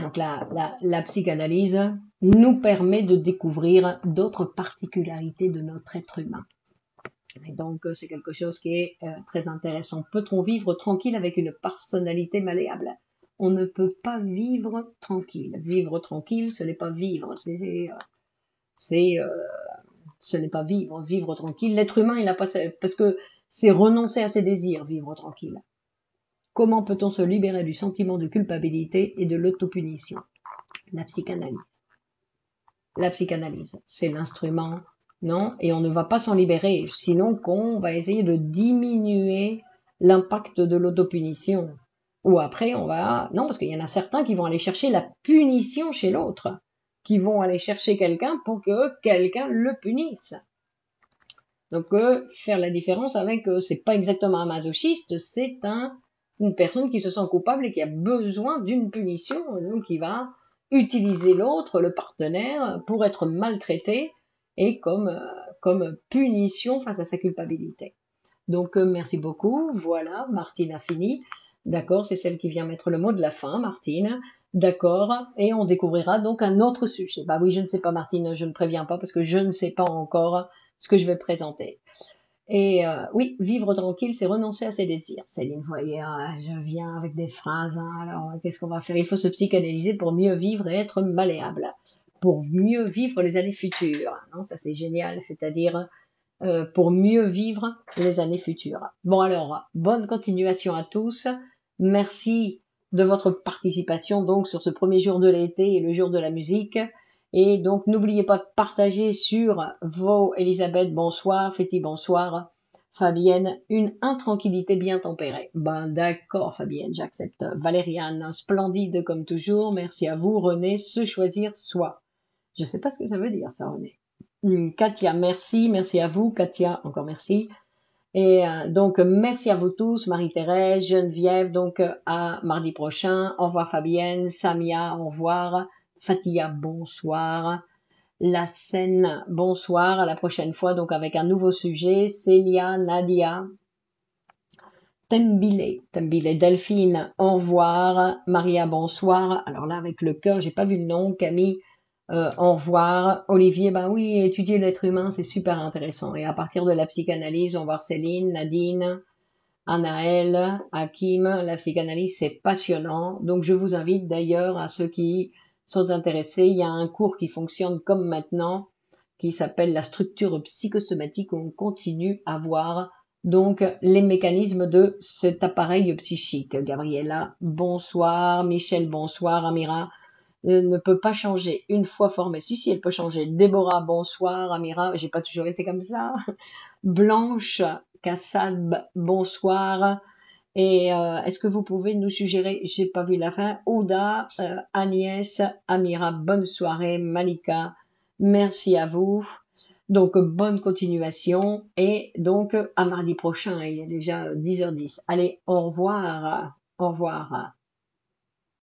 Donc la psychanalyse nous permet de découvrir d'autres particularités de notre être humain. Et donc c'est quelque chose qui est très intéressant. Peut-on vivre tranquille avec une personnalité malléable? On ne peut pas vivre tranquille. Vivre tranquille, ce n'est pas vivre. Ce n'est pas vivre. Vivre tranquille. L'être humain, il n'a pas parce que c'est renoncer à ses désirs, vivre tranquille. Comment peut-on se libérer du sentiment de culpabilité et de l'autopunition? La psychanalyse. La psychanalyse, c'est l'instrument, non? Et on ne va pas s'en libérer, sinon qu'on va essayer de diminuer l'impact de l'autopunition. Ou après, non, parce qu'il y en a certains qui vont aller chercher la punition chez l'autre, qui vont aller chercher quelqu'un pour que quelqu'un le punisse. Donc, faire la différence avec, c'est pas exactement un masochiste, c'est une personne qui se sent coupable et qui a besoin d'une punition, donc qui va utiliser l'autre, le partenaire, pour être maltraité et comme punition face à sa culpabilité. Donc, merci beaucoup. Voilà, Martine a fini. D'accord, c'est celle qui vient mettre le mot de la fin, Martine. D'accord, et on découvrira donc un autre sujet. Bah oui, je ne sais pas, Martine, je ne préviens pas parce que je ne sais pas encore ce que je vais présenter. Et oui, vivre tranquille, c'est renoncer à ses désirs. Céline, vous voyez, je viens avec des phrases. Alors, qu'est-ce qu'on va faire? Il faut se psychanalyser pour mieux vivre et être malléable, pour mieux vivre les années futures. Non, ça c'est génial, c'est-à-dire pour mieux vivre les années futures. Bon alors, bonne continuation à tous. Merci de votre participation donc sur ce premier jour de l'été et le jour de la musique. Et donc, n'oubliez pas de partager sur vos Elisabeth, bonsoir, Féti, bonsoir, Fabienne, une intranquillité bien tempérée. Ben, d'accord, Fabienne, j'accepte. Valériane, splendide comme toujours, merci à vous. René, se choisir soi. Je sais pas ce que ça veut dire, ça, René. Katia, merci à vous, Katia, encore merci. Et donc, merci à vous tous, Marie-Thérèse, Geneviève, donc à mardi prochain. Au revoir Fabienne, Samia, au revoir. Fatia, bonsoir. La scène, bonsoir, à la prochaine fois, donc avec un nouveau sujet. Célia, Nadia, Tembile, Delphine, au revoir. Maria, bonsoir. Alors là, avec le cœur, j'ai pas vu le nom. Camille, au revoir. Olivier, ben oui, étudier l'être humain, c'est super intéressant. Et à partir de la psychanalyse, on va voir Céline, Nadine, Anaël, Hakim, la psychanalyse, c'est passionnant. Donc, je vous invite d'ailleurs à ceux qui sont intéressés. Il y a un cours qui fonctionne comme maintenant, qui s'appelle la structure psychosomatique, où on continue à voir donc les mécanismes de cet appareil psychique. Gabriella, bonsoir. Michel, bonsoir. Amira, ne peut pas changer une fois formée. Si, elle peut changer. Déborah, bonsoir. Amira, j'ai pas toujours été comme ça. Blanche, Kassab, bonsoir. Et est-ce que vous pouvez nous suggérer, j'ai pas vu la fin, Ouda, Agnès, Amira, bonne soirée, Malika, merci à vous. Donc bonne continuation et donc à mardi prochain, il est déjà 10h10. Allez, au revoir, au revoir.